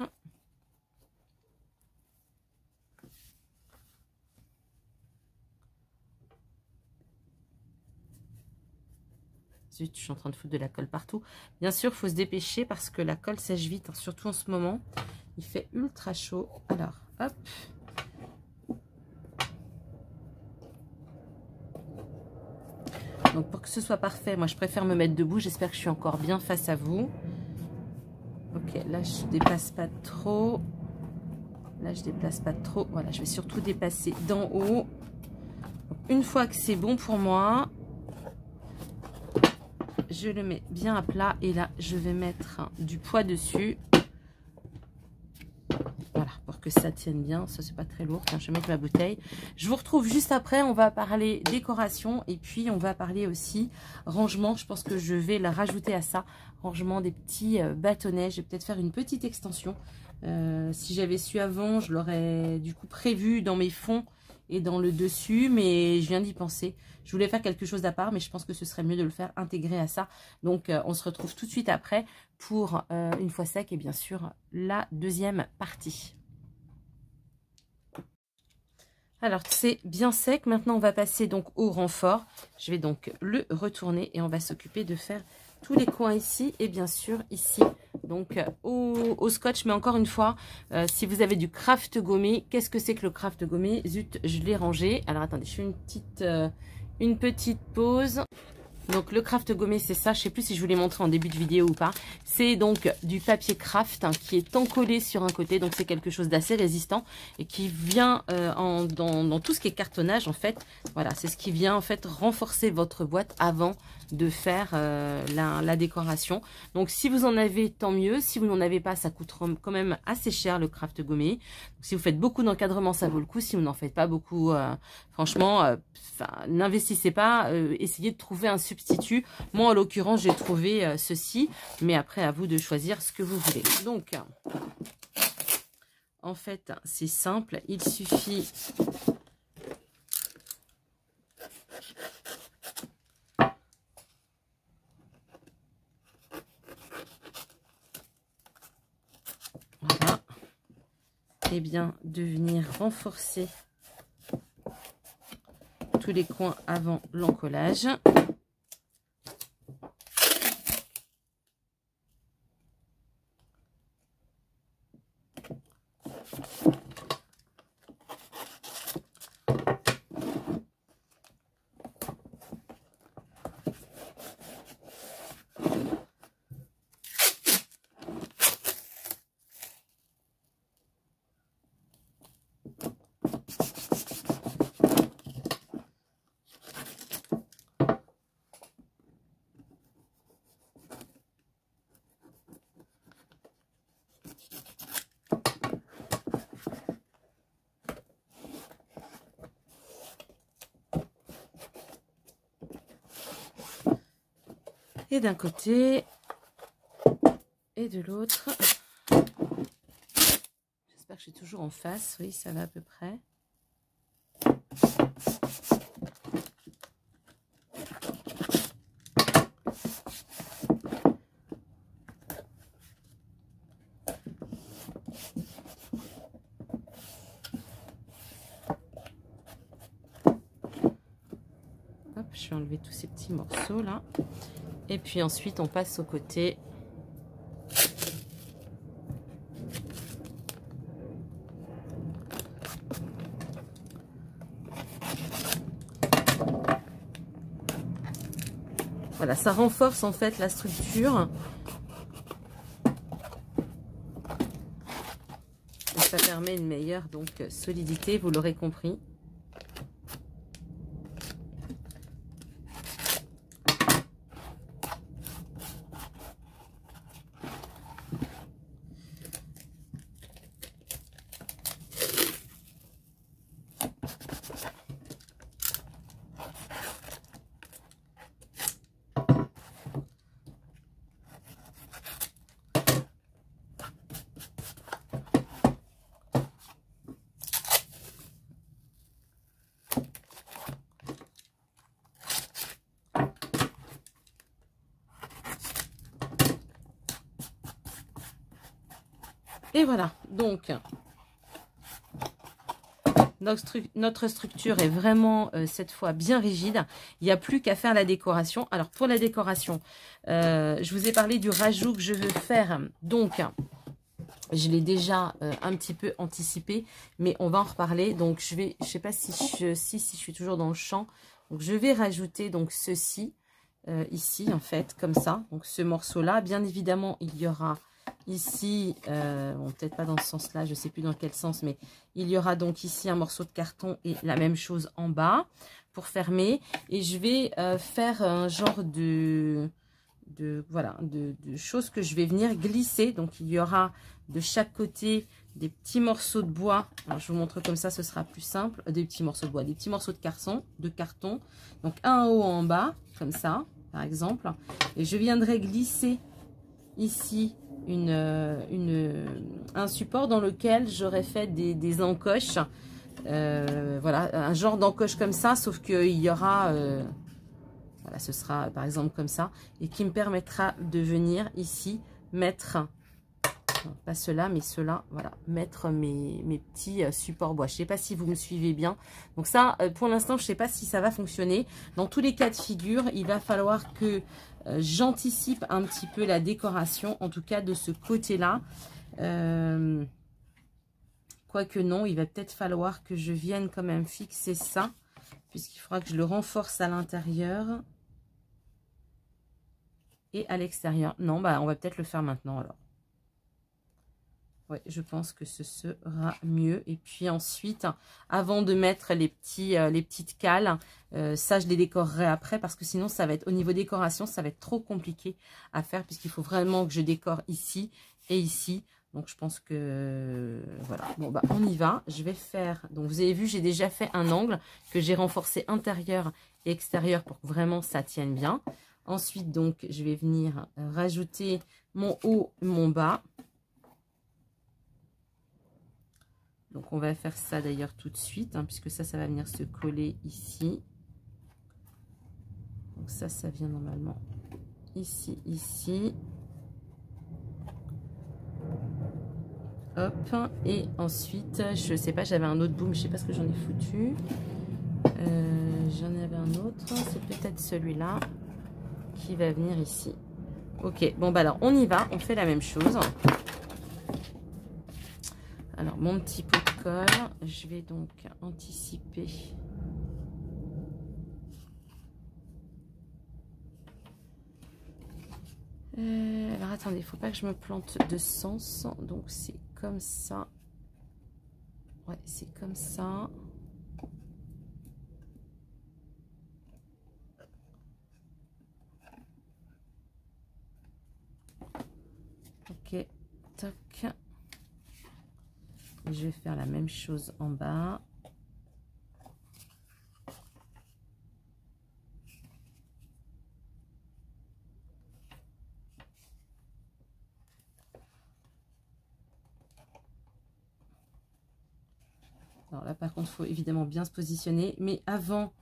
[SPEAKER 1] Zut, je suis en train de foutre de la colle partout. Bien sûr, il faut se dépêcher parce que la colle sèche vite, hein, surtout en ce moment. Il fait ultra chaud. Alors, hop. Donc, pour que ce soit parfait, moi, je préfère me mettre debout. J'espère que je suis encore bien face à vous. Ok, là, je ne dépasse pas trop. Là, je déplace pas trop. Voilà, je vais surtout dépasser d'en haut. Donc, une fois que c'est bon pour moi, je le mets bien à plat. Et là, je vais mettre du poids dessus. Voilà, pour que ça tienne bien. Ça, c'est pas très lourd. Tiens, je vais mettre ma bouteille. Je vous retrouve juste après. On va parler décoration. Et puis, on va parler aussi rangement. Je pense que je vais la rajouter à ça. Rangement des petits bâtonnets. Je vais peut-être faire une petite extension. Si j'avais su avant, je l'aurais du coup prévu dans mes fonds et dans le dessus, mais je viens d'y penser. Je voulais faire quelque chose à part, mais je pense que ce serait mieux de le faire intégrer à ça. Donc on se retrouve tout de suite après pour une fois sec et bien sûr la deuxième partie. Alors c'est bien sec, maintenant on va passer donc au renfort. Je vais donc le retourner et on va s'occuper de faire tous les coins ici et bien sûr ici donc au scotch. Mais encore une fois, si vous avez du craft gommé, qu'est-ce que c'est que le craft gommé? Zut, je l'ai rangé. Alors attendez, je fais une petite pause. Donc le craft gommé, c'est ça. Je sais plus si je vous l'ai montré en début de vidéo ou pas. C'est donc du papier craft qui est encollé sur un côté. Donc c'est quelque chose d'assez résistant et qui vient dans tout ce qui est cartonnage en fait. Voilà, c'est ce qui vient en fait renforcer votre boîte avant de faire la décoration. Donc si vous en avez, tant mieux. Si vous n'en avez pas, ça coûte quand même assez cher le craft gommé. Donc, si vous faites beaucoup d'encadrement, ça vaut le coup. Si vous n'en faites pas beaucoup, franchement, n'investissez pas. Essayez de trouver un substitut. Moi, en l'occurrence, j'ai trouvé ceci. Mais après, à vous de choisir ce que vous voulez. Donc, en fait, c'est simple. Il suffit... Voilà. Et bien, de venir renforcer tous les coins avant l'encollage. Et d'un côté et de l'autre. J'espère que je suis toujours en face. Oui, ça va à peu près. Hop, je vais enlever tous ces petits morceaux là. Et puis ensuite, on passe au côté. Voilà, ça renforce en fait la structure. Et ça permet une meilleure donc solidité, vous l'aurez compris. Et voilà, donc notre structure est vraiment cette fois bien rigide. Il n'y a plus qu'à faire la décoration. Alors pour la décoration, je vous ai parlé du rajout que je veux faire. Donc je l'ai déjà un petit peu anticipé, mais on va en reparler. Donc je sais pas si je suis toujours dans le champ. Donc je vais rajouter donc ceci ici en fait comme ça. Donc ce morceau là, bien évidemment il y aura ici, bon, peut-être pas dans ce sens-là, je ne sais plus dans quel sens, mais il y aura donc ici un morceau de carton et la même chose en bas pour fermer. Et je vais faire un genre de choses que je vais venir glisser. Donc il y aura de chaque côté des petits morceaux de bois. Alors je vous montre comme ça, ce sera plus simple. Des petits morceaux de bois, des petits morceaux de carton. Donc un en haut, en bas, comme ça, par exemple. Et je viendrai glisser ici un support dans lequel j'aurais fait des encoches. Voilà, un genre d'encoche comme ça, sauf qu'il y aura... voilà, ce sera par exemple comme ça. Et qui me permettra de venir ici mettre... Non, pas cela, mais cela, voilà, mettre mes petits supports bois. Je ne sais pas si vous me suivez bien. Donc ça, pour l'instant, je ne sais pas si ça va fonctionner. Dans tous les cas de figure, il va falloir que j'anticipe un petit peu la décoration, en tout cas de ce côté-là. Quoique non, il va peut-être falloir que je vienne quand même fixer ça, puisqu'il faudra que je le renforce à l'intérieur et à l'extérieur. Non, bah on va peut-être le faire maintenant alors. Ouais, je pense que ce sera mieux. Et puis ensuite, avant de mettre les petites cales, ça je les décorerai après parce que sinon ça va être au niveau décoration, ça va être trop compliqué à faire puisqu'il faut vraiment que je décore ici et ici. Donc je pense que voilà. Bon bah on y va. Je vais faire. Donc vous avez vu, j'ai déjà fait un angle que j'ai renforcé intérieur et extérieur pour que vraiment ça tienne bien. Ensuite donc je vais venir rajouter mon haut, mon bas. Donc, on va faire ça d'ailleurs tout de suite, hein, puisque ça va venir se coller ici. Donc, ça vient normalement ici, ici. Hop. Et ensuite, je sais pas, j'avais un autre boom, je sais pas ce que j'en ai foutu. J'en avais un autre, c'est peut-être celui-là qui va venir ici. Ok, bon, bah alors, on y va, on fait la même chose. Alors, mon petit pot de colle, je vais donc anticiper. Alors, attendez, il ne faut pas que je me plante de sens. Donc, c'est comme ça. Ouais, c'est comme ça. Ok, toc. Je vais faire la même chose en bas. Alors là, par contre, il faut évidemment bien se positionner. Mais avant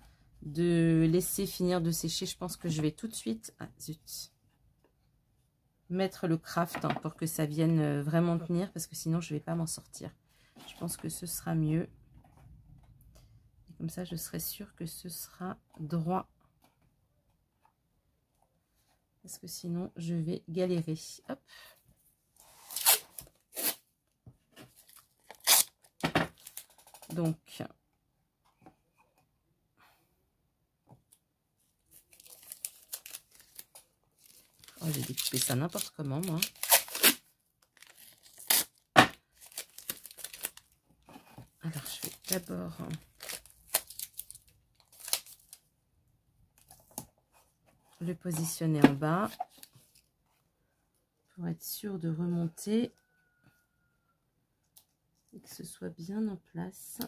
[SPEAKER 1] de laisser finir de sécher, je pense que je vais tout de suite... Ah, zut. Mettre le craft hein, pour que ça vienne vraiment tenir. Parce que sinon, je ne vais pas m'en sortir. Je pense que ce sera mieux. Et comme ça, je serai sûre que ce sera droit. Parce que sinon, je vais galérer. Hop. Donc, oh, j'ai découpé ça n'importe comment, moi. Alors, je vais d'abord le positionner en bas pour être sûr de remonter et que ce soit bien en place.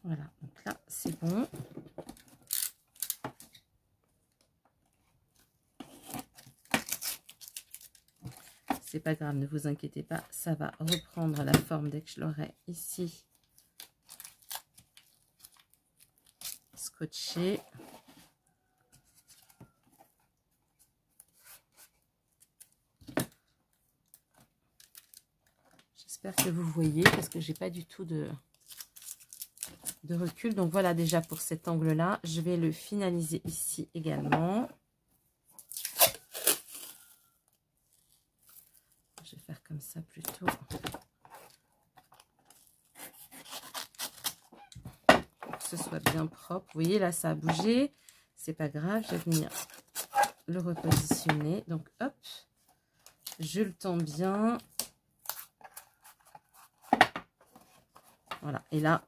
[SPEAKER 1] Voilà, donc là, c'est bon. C'est pas grave, ne vous inquiétez pas, ça va reprendre la forme dès que je l'aurai ici scotché. J'espère que vous voyez parce que j'ai pas du tout de recul. Donc voilà déjà pour cet angle là, je vais le finaliser ici également. Je vais faire comme ça plutôt. Pour que ce soit bien propre. Vous voyez là ça a bougé. C'est pas grave, je vais venir le repositionner. Donc hop, je le tends bien. Voilà, et là,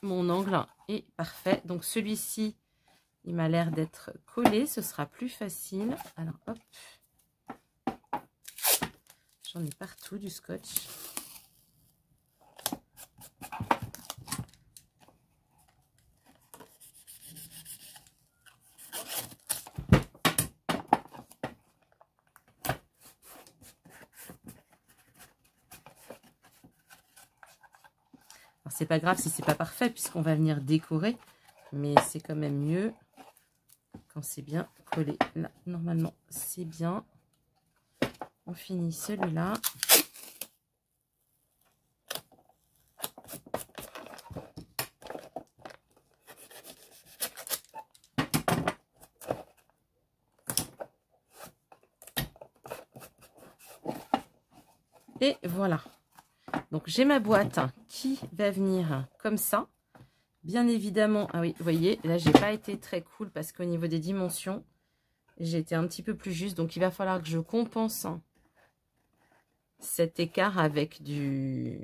[SPEAKER 1] mon angle est parfait. Donc celui-ci, il m'a l'air d'être collé, ce sera plus facile. Alors hop, j'en ai partout du scotch. C'est pas grave si c'est pas parfait puisqu'on va venir décorer, mais c'est quand même mieux quand c'est bien collé. Là, normalement, c'est bien. On finit celui-là. Et voilà. Donc, j'ai ma boîte qui va venir comme ça. Bien évidemment, ah oui, vous voyez, là, j'ai pas été très cool parce qu'au niveau des dimensions, j'ai été un petit peu plus juste. Donc, il va falloir que je compense cet écart avec du...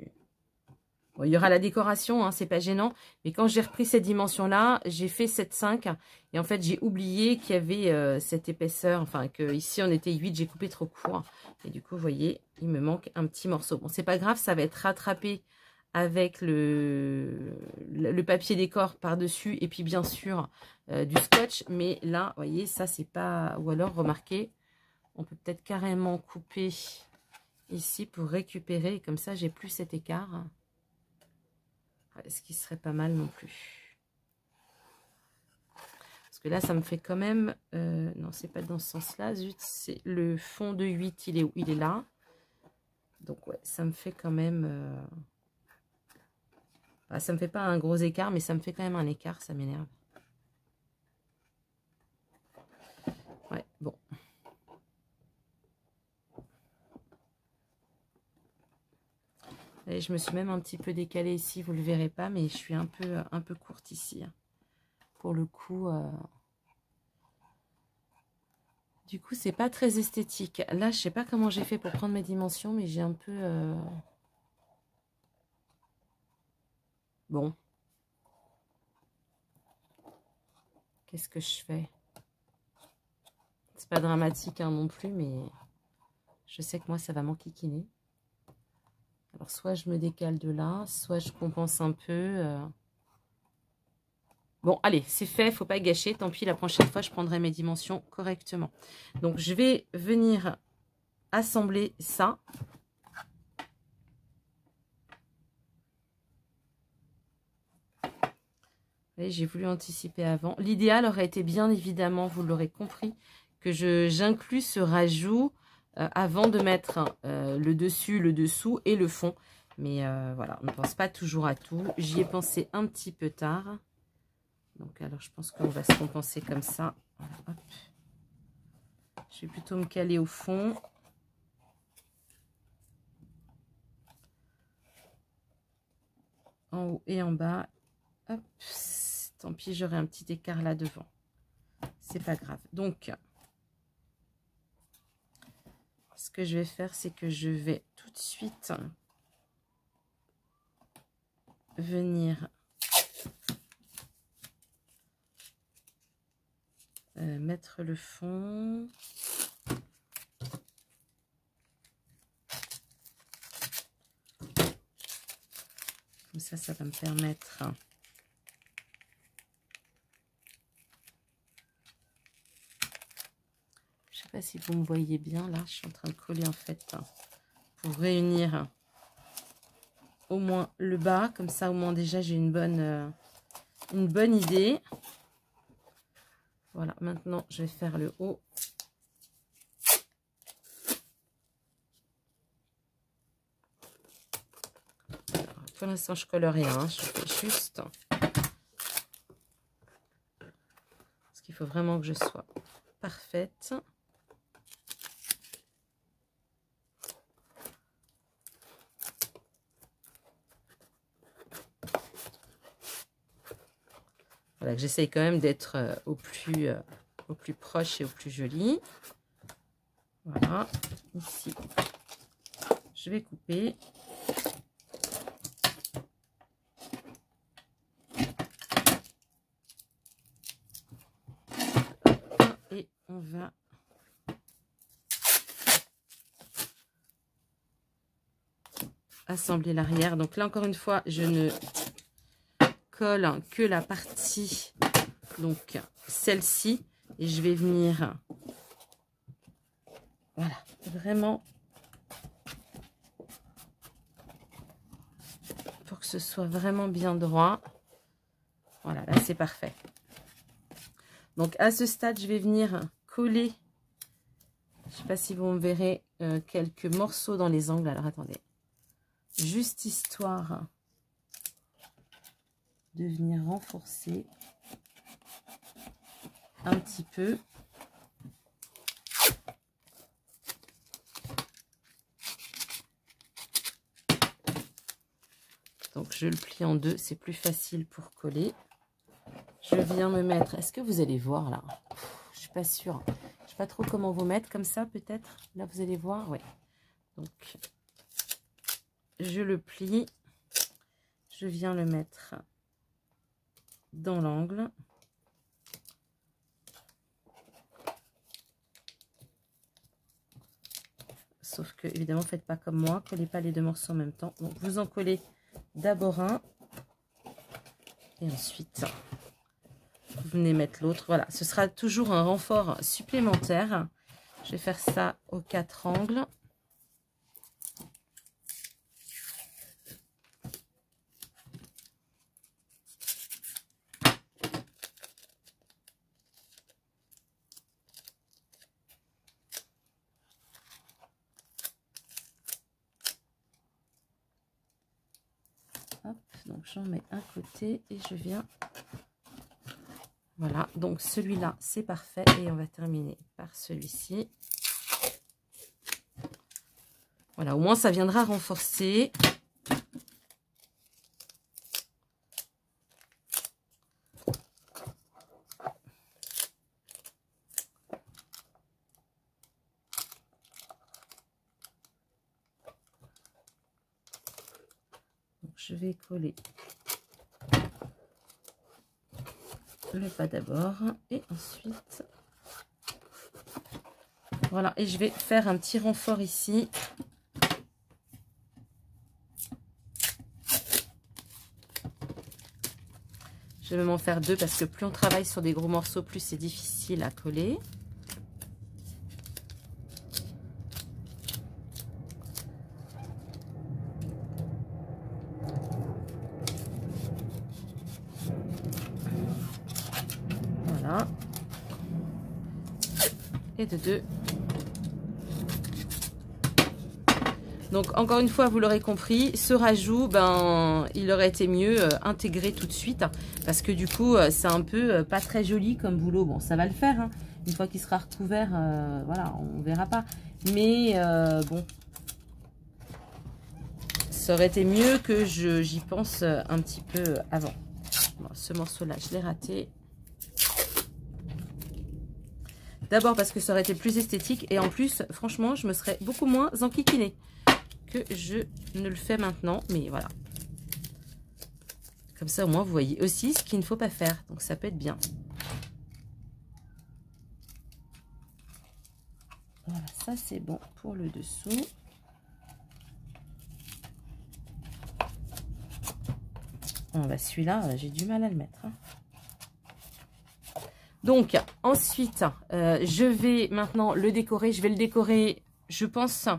[SPEAKER 1] Bon, il y aura la décoration, hein, c'est pas gênant. Mais quand j'ai repris cette dimension-là, j'ai fait 7,5. Et en fait, j'ai oublié qu'il y avait cette épaisseur. Enfin, que ici on était 8, j'ai coupé trop court. Et du coup, vous voyez, il me manque un petit morceau. Bon, c'est pas grave, ça va être rattrapé avec le papier décor par-dessus. Et puis, bien sûr, du scotch. Mais là, vous voyez, ça, c'est pas... Ou alors, remarquez, on peut peut-être carrément couper ici pour récupérer. Et comme ça, j'ai plus cet écart. Ce qui serait pas mal non plus. Parce que là, ça me fait quand même... non, c'est pas dans ce sens-là. Zut, c'est le fond de 8, il est où? Il est là. Donc, ouais, ça me fait quand même... ça me fait pas un gros écart, mais ça me fait quand même un écart. Ça m'énerve. Ouais, bon. Et je me suis même un petit peu décalée ici, vous le verrez pas, mais je suis un peu courte ici. Pour le coup, du coup, c'est pas très esthétique. Là, je sais pas comment j'ai fait pour prendre mes dimensions, mais j'ai un peu... Bon. Qu'est-ce que je fais? C'est pas dramatique hein, non plus, mais je sais que moi, ça va m'enquiquiner. Alors, soit je me décale de là, soit je compense un peu. Bon, allez, c'est fait, faut pas gâcher. Tant pis, la prochaine fois, je prendrai mes dimensions correctement. Donc, je vais venir assembler ça. J'ai voulu anticiper avant. L'idéal aurait été bien évidemment, vous l'aurez compris, que j'inclus ce rajout avant de mettre le dessus, le dessous et le fond. Mais voilà, on ne pense pas toujours à tout. J'y ai pensé un petit peu tard. Donc alors je pense qu'on va se compenser comme ça. Voilà, hop. Je vais plutôt me caler au fond. En haut et en bas. Hop. Tant pis, j'aurai un petit écart là devant. C'est pas grave. Donc, ce que je vais faire, c'est que je vais tout de suite venir mettre le fond. Comme ça, ça va me permettre... Je sais pas si vous me voyez bien, là, je suis en train de coller en fait pour réunir au moins le bas. Comme ça, au moins déjà, j'ai une bonne idée. Voilà, maintenant, je vais faire le haut. Alors, pour l'instant, je colle rien, hein, je fais juste. Parce qu'il faut vraiment que je sois parfaite. Voilà, que j'essaye quand même d'être au plus proche et au plus joli. Voilà, ici, je vais couper. Et on va assembler l'arrière. Donc là, encore une fois, je ne colle que la partie, donc celle-ci, et je vais venir, voilà, vraiment pour que ce soit vraiment bien droit. Voilà, là c'est parfait. Donc à ce stade, je vais venir coller, je ne sais pas si vous me verrez, quelques morceaux dans les angles. Alors attendez, juste histoire de venir renforcer un petit peu. Donc je le plie en deux, c'est plus facile pour coller. Je viens me mettre, est-ce que vous allez voir là? Je suis pas sûre. Je sais pas trop comment vous mettre, comme ça peut-être. Là vous allez voir, oui. Donc je le plie. Je viens le mettre dans l'angle. Sauf que, évidemment, faites pas comme moi, collez pas les deux morceaux en même temps. Donc, vous en collez d'abord un. Et ensuite, vous venez mettre l'autre. Voilà, ce sera toujours un renfort supplémentaire. Je vais faire ça aux 4 angles. Hop, donc j'en mets un côté et je viens. Voilà, donc celui-là, c'est parfait. Et on va terminer par celui-ci. Voilà, au moins ça viendra renforcer. Donc, je vais coller le pas d'abord et ensuite voilà, et je vais faire un petit renfort ici. Je vais même en faire deux parce que plus on travaille sur des gros morceaux, plus c'est difficile à coller. Voilà. Et de deux. Donc encore une fois, vous l'aurez compris, ce rajout, ben, il aurait été mieux intégré tout de suite. Parce que du coup, c'est un peu pas très joli comme boulot. Bon, ça va le faire, hein. Une fois qu'il sera recouvert, voilà, on verra pas. Mais bon, ça aurait été mieux que j'y pense un petit peu avant. Bon, ce morceau-là, je l'ai raté. D'abord parce que ça aurait été plus esthétique. Et en plus, franchement, je me serais beaucoup moins enquiquinée que je ne le fais maintenant. Mais voilà. Comme ça, au moins, vous voyez aussi ce qu'il ne faut pas faire. Donc, ça peut être bien. Voilà, ça, c'est bon pour le dessous. Bon, bah, celui-là, j'ai du mal à le mettre. Hein. Donc, ensuite, je vais maintenant le décorer. Je vais le décorer, je pense,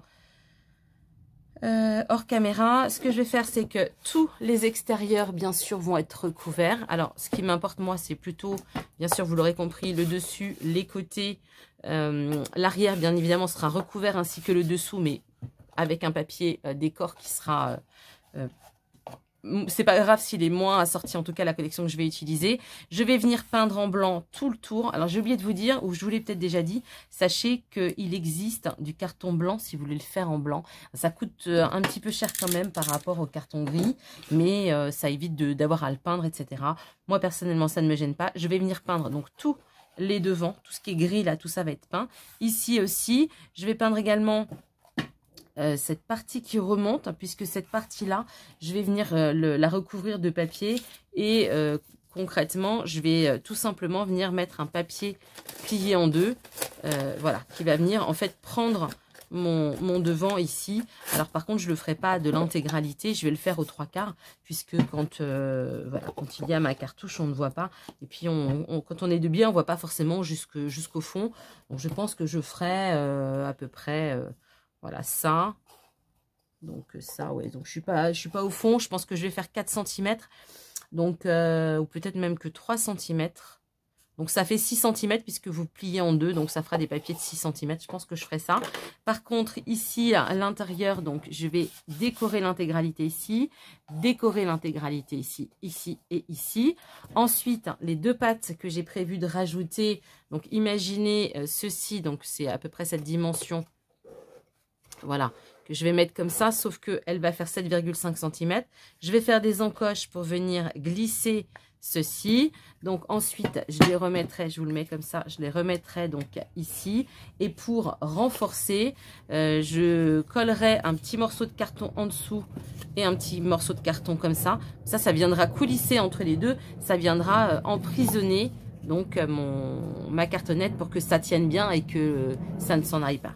[SPEAKER 1] hors caméra. Ce que je vais faire, c'est que tous les extérieurs, bien sûr, vont être recouverts. Alors, ce qui m'importe, moi, c'est plutôt, bien sûr, vous l'aurez compris, le dessus, les côtés. L'arrière, bien évidemment, sera recouvert, ainsi que le dessous, mais avec un papier décor qui sera... c'est pas grave s'il est moins assorti, en tout cas la collection que je vais utiliser. Je vais venir peindre en blanc tout le tour. Alors j'ai oublié de vous dire, ou je vous l'ai peut-être déjà dit, sachez qu'il existe du carton blanc si vous voulez le faire en blanc. Ça coûte un petit peu cher quand même par rapport au carton gris, mais ça évite d'avoir à le peindre, etc. Moi personnellement ça ne me gêne pas. Je vais venir peindre donc tous les devants, tout ce qui est gris là, tout ça va être peint. Ici aussi, je vais peindre également... cette partie qui remonte, puisque cette partie-là, je vais venir la recouvrir de papier et concrètement, je vais tout simplement venir mettre un papier plié en deux, voilà, qui va venir en fait prendre mon devant ici. Alors par contre, je le ferai pas de l'intégralité, je vais le faire aux 3/4, puisque quand, voilà, quand il y a ma cartouche, on ne voit pas. Et puis quand on est de biais, on voit pas forcément jusqu'au fond. Donc je pense que je ferai à peu près... voilà, ça. Donc, ça, ouais. Donc, je suis pas au fond. Je pense que je vais faire 4 cm. Donc, ou peut-être même que 3 cm. Donc, ça fait 6 cm puisque vous pliez en deux. Donc, ça fera des papiers de 6 cm. Je pense que je ferai ça. Par contre, ici, à l'intérieur, donc, je vais décorer l'intégralité ici. Décorer l'intégralité ici, ici et ici. Ensuite, les deux pattes que j'ai prévu de rajouter. Donc, imaginez ceci. Donc, c'est à peu près cette dimension. Voilà, que je vais mettre comme ça, sauf qu'elle va faire 7,5 cm. Je vais faire des encoches pour venir glisser ceci. Donc ensuite, je les remettrai, je vous le mets comme ça, je les remettrai donc ici. Et pour renforcer, je collerai un petit morceau de carton en dessous et un petit morceau de carton comme ça. Ça viendra coulisser entre les deux, ça viendra emprisonner donc ma cartonnette pour que ça tienne bien et que ça ne s'en aille pas.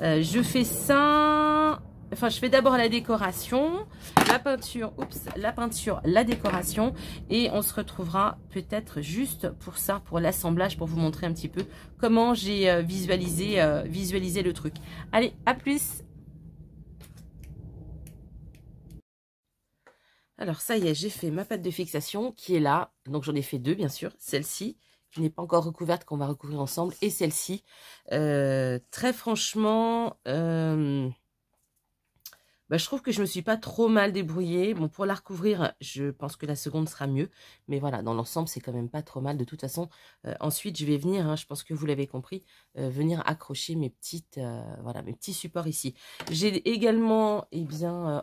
[SPEAKER 1] Je fais ça, enfin je fais d'abord la décoration, la peinture, la décoration, et on se retrouvera peut-être juste pour ça, pour l'assemblage, pour vous montrer un petit peu comment j'ai visualisé le truc. Allez, à plus. Alors ça y est, j'ai fait ma pâte de fixation qui est là, donc j'en ai fait deux bien sûr, celle-ci qui n'est pas encore recouverte, qu'on va recouvrir ensemble, et celle-ci. Très franchement, je trouve que je me suis pas trop mal débrouillée. Bon, pour la recouvrir, je pense que la seconde sera mieux. Mais voilà, dans l'ensemble, c'est quand même pas trop mal. De toute façon, ensuite, je vais venir, je pense que vous l'avez compris, venir accrocher mes voilà, mes petits supports ici. J'ai également,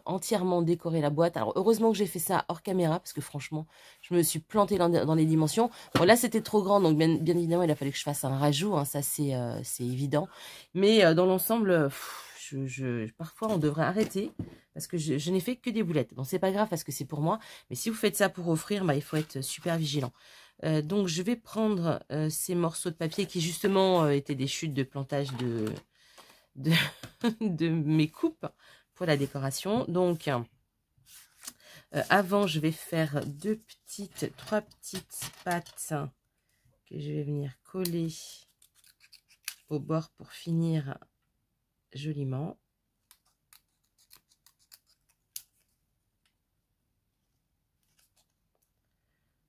[SPEAKER 1] entièrement décoré la boîte. Alors, heureusement que j'ai fait ça hors caméra, parce que franchement, je me suis plantée dans les dimensions. Bon, là, c'était trop grand, donc bien évidemment, il a fallu que je fasse un rajout. Ça, c'est évident. Mais dans l'ensemble... parfois on devrait arrêter parce que je n'ai fait que des boulettes. Bon, c'est pas grave parce que c'est pour moi, mais si vous faites ça pour offrir, il faut être super vigilant. Donc je vais prendre ces morceaux de papier qui justement étaient des chutes de plantage de mes coupes pour la décoration. Donc avant, je vais faire trois petites pattes que je vais venir coller au bord pour finir joliment.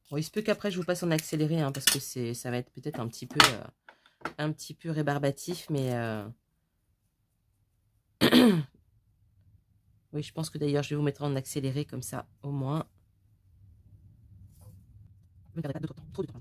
[SPEAKER 1] Bon, il se peut qu'après je vous passe en accéléré parce que ça va être peut-être un petit peu rébarbatif, mais oui, je pense que d'ailleurs je vais vous mettre en accéléré comme ça au moins. Ne perdez pas trop de temps.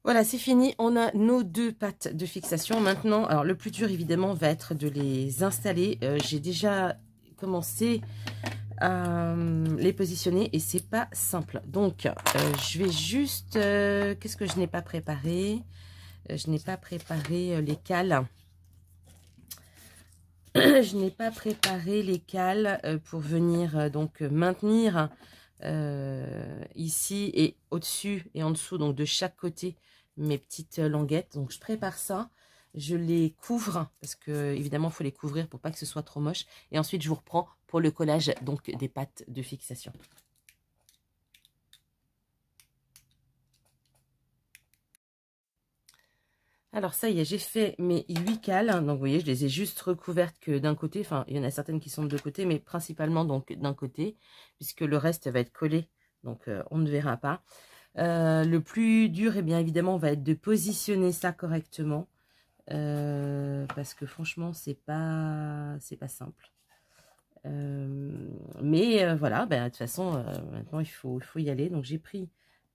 [SPEAKER 1] Voilà, c'est fini. On a nos deux pattes de fixation. Maintenant, alors le plus dur, évidemment, va être de les installer. J'ai déjà commencé à les positionner et c'est pas simple. Donc, je vais juste... qu'est-ce que je n'ai pas préparé? Je n'ai pas préparé les cales. Je n'ai pas préparé les cales pour venir donc maintenir ici et au-dessus et en dessous, donc de chaque côté, mes petites languettes. Donc je prépare ça, je les couvre parce que évidemment il faut les couvrir pour pas que ce soit trop moche. Et ensuite je vous reprends pour le collage donc des pattes de fixation. Alors ça y est, j'ai fait mes 8 cales. Donc vous voyez, je les ai juste recouvertes que d'un côté. Enfin, il y en a certaines qui sont de deux côtés, mais principalement donc d'un côté, puisque le reste va être collé. Donc on ne verra pas. Le plus dur, et bien évidemment, va être de positionner ça correctement. Parce que franchement, c'est pas simple. Mais voilà, ben, de toute façon, maintenant il faut y aller. Donc j'ai pris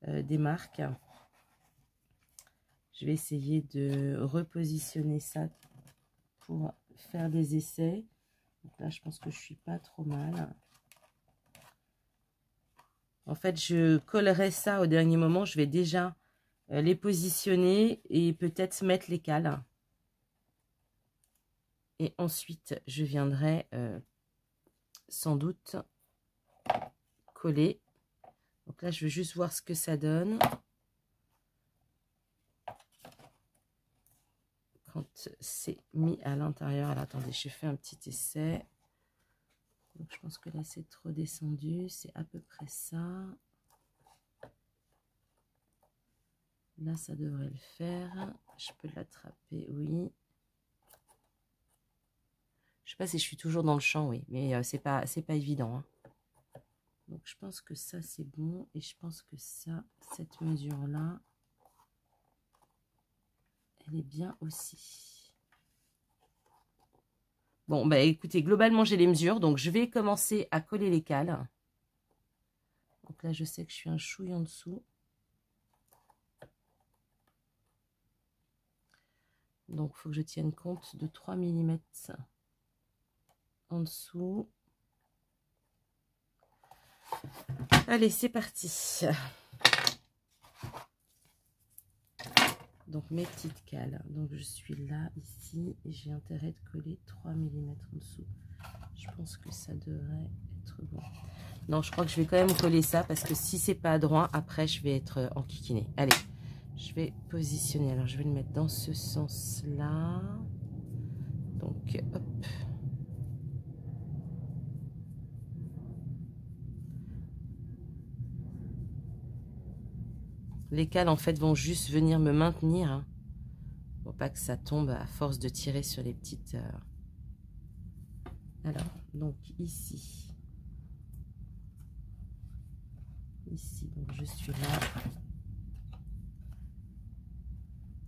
[SPEAKER 1] des marques. Je vais essayer de repositionner ça pour faire des essais. Donc là, je pense que je suis pas trop mal. En fait, je collerai ça au dernier moment. Je vais déjà les positionner et peut-être mettre les cales. Et ensuite, je viendrai sans doute coller. Donc là, je veux juste voir ce que ça donne. Quand c'est mis à l'intérieur. Alors attendez, je fais un petit essai. Donc je pense que là c'est trop descendu, c'est à peu près ça. Là ça devrait le faire. Je peux l'attraper, oui. Je sais pas si je suis toujours dans le champ, oui, mais c'est pas évident. Hein. Donc je pense que ça c'est bon et je pense que ça, cette mesure là, elle est bien aussi. Bon, bah écoutez, globalement, j'ai les mesures. Donc, je vais commencer à coller les cales. Donc là, je sais que je suis un chouille en dessous. Donc, il faut que je tienne compte de 3 mm en dessous. Allez, c'est parti. Donc, mes petites cales. Donc, je suis là, ici, et j'ai intérêt de coller 3 mm en dessous. Je pense que ça devrait être bon. Non, je crois que je vais quand même coller ça parce que si c'est pas droit, après, je vais être enquiquinée. Allez, je vais positionner. Alors, je vais le mettre dans ce sens-là. Donc, hop. Les cales, en fait, vont juste venir me maintenir. Hein, pour pas que ça tombe à force de tirer sur les petites... Alors, donc ici. Ici, donc je suis là.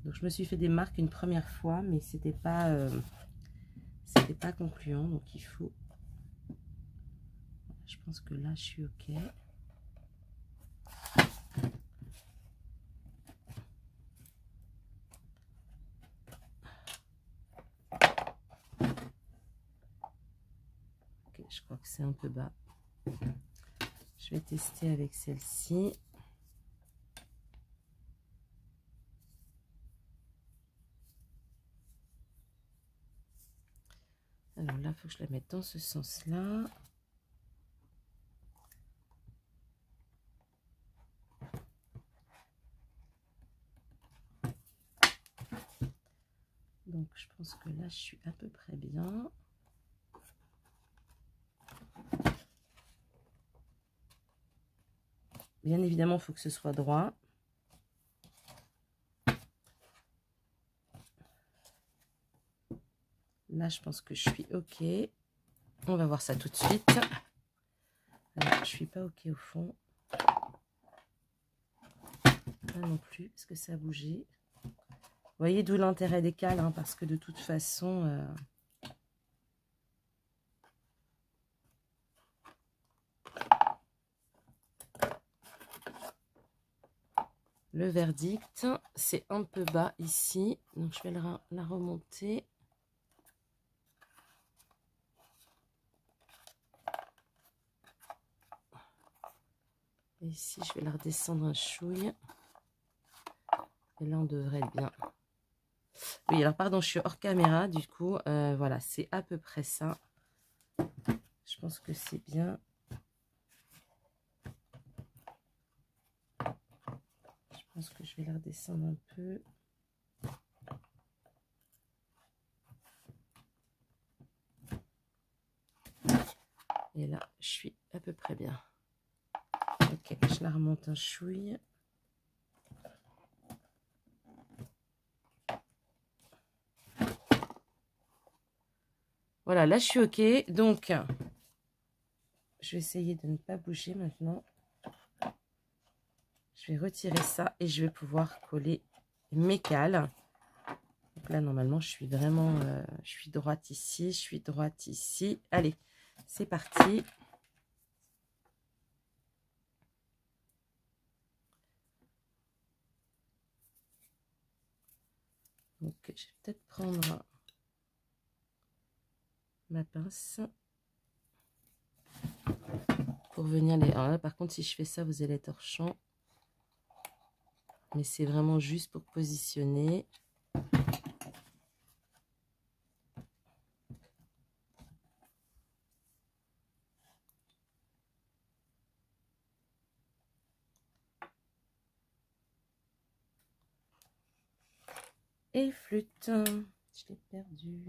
[SPEAKER 1] Donc, je me suis fait des marques une première fois, mais c'était pas concluant. Donc, il faut... Je pense que là, je suis OK. Ok, je crois que c'est un peu bas. Je vais tester avec celle-ci. Alors là, il faut que je la mette dans ce sens-là. Donc, je pense que là, je suis à peu près bien. Bien évidemment, il faut que ce soit droit. Là, je pense que je suis OK. On va voir ça tout de suite. Alors, je ne suis pas OK au fond. Là non plus, parce que ça a bougé. Vous voyez d'où l'intérêt des cales, hein, parce que de toute façon... Le verdict, c'est un peu bas ici. Donc, je vais la remonter. Et ici, je vais la redescendre un chouille. Et là, on devrait être bien. Oui, alors pardon, je suis hors caméra. Du coup, voilà, c'est à peu près ça. Je pense que c'est bien. vais la redescendre un peu. Et là, je suis à peu près bien. Ok, je la remonte un chouille. Voilà, là je suis ok. Donc, je vais essayer de ne pas bouger maintenant. Je vais retirer ça et je vais pouvoir coller mes cales. Donc là, normalement, je suis vraiment... je suis droite ici, je suis droite ici. Allez, c'est parti. Donc, je vais peut-être prendre ma pince pour venir les... Alors là, par contre, si je fais ça, vous allez être hors champ. Mais c'est vraiment juste pour positionner. Et flûte. Je l'ai perdu.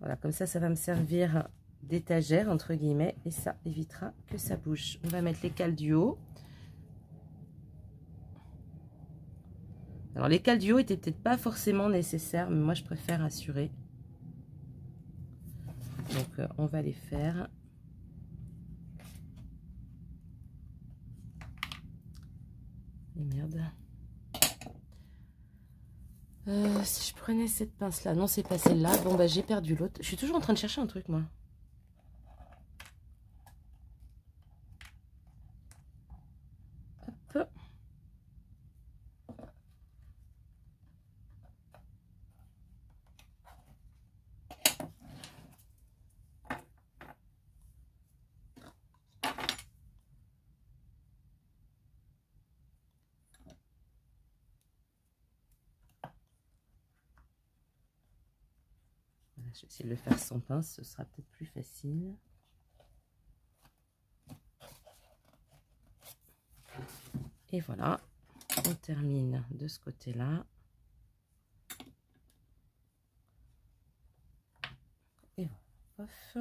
[SPEAKER 1] Voilà, comme ça va me servir d'étagère, entre guillemets, et ça évitera que ça bouge. On va mettre les cales du haut. Alors, les cales du haut étaient peut-être pas forcément nécessaires, mais moi, je préfère assurer. Donc, on va les faire. Et merde. Si je prenais cette pince-là... Non, c'est pas celle-là. Bon, bah, j'ai perdu l'autre. Je suis toujours en train de chercher un truc, moi. Hop. Voilà, je vais essayer de le faire sans pince. Ce sera peut-être plus facile. Et voilà, on termine de ce côté-là. Et voilà, pof.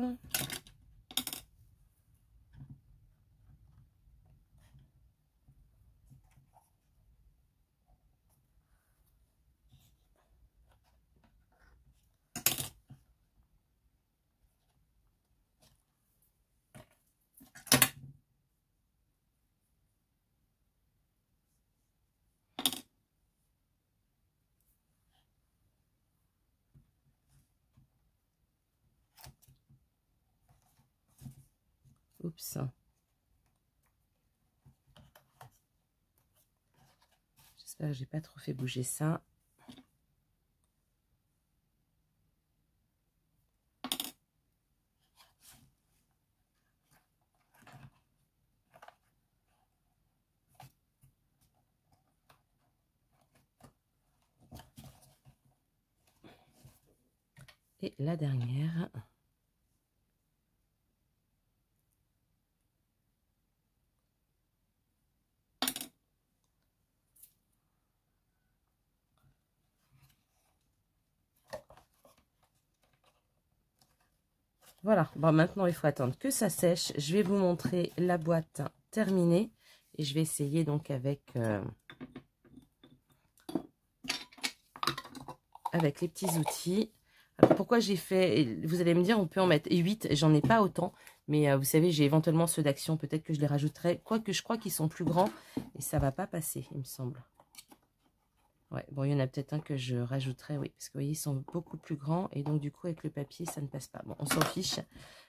[SPEAKER 1] Oups. J'espère que j'ai pas trop fait bouger ça. Et la dernière. Voilà, bon, maintenant il faut attendre que ça sèche. Je vais vous montrer la boîte terminée et je vais essayer donc avec les petits outils. Alors, pourquoi j'ai fait, vous allez me dire, on peut en mettre 8, j'en ai pas autant, mais vous savez, j'ai éventuellement ceux d'Action, peut-être que je les rajouterai, quoique je crois qu'ils sont plus grands et ça va pas passer, il me semble. Ouais, bon, il y en a peut-être un que je rajouterai, oui, parce que vous voyez, ils sont beaucoup plus grands et donc du coup, avec le papier, ça ne passe pas. Bon, on s'en fiche.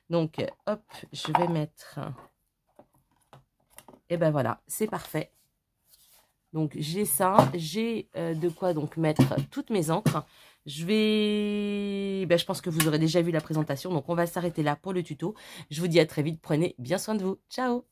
[SPEAKER 1] Donc, hop, je vais mettre... Et ben voilà, c'est parfait. Donc, j'ai ça, j'ai de quoi donc mettre toutes mes encres. Je pense que vous aurez déjà vu la présentation, donc on va s'arrêter là pour le tuto. Je vous dis à très vite, prenez bien soin de vous. Ciao!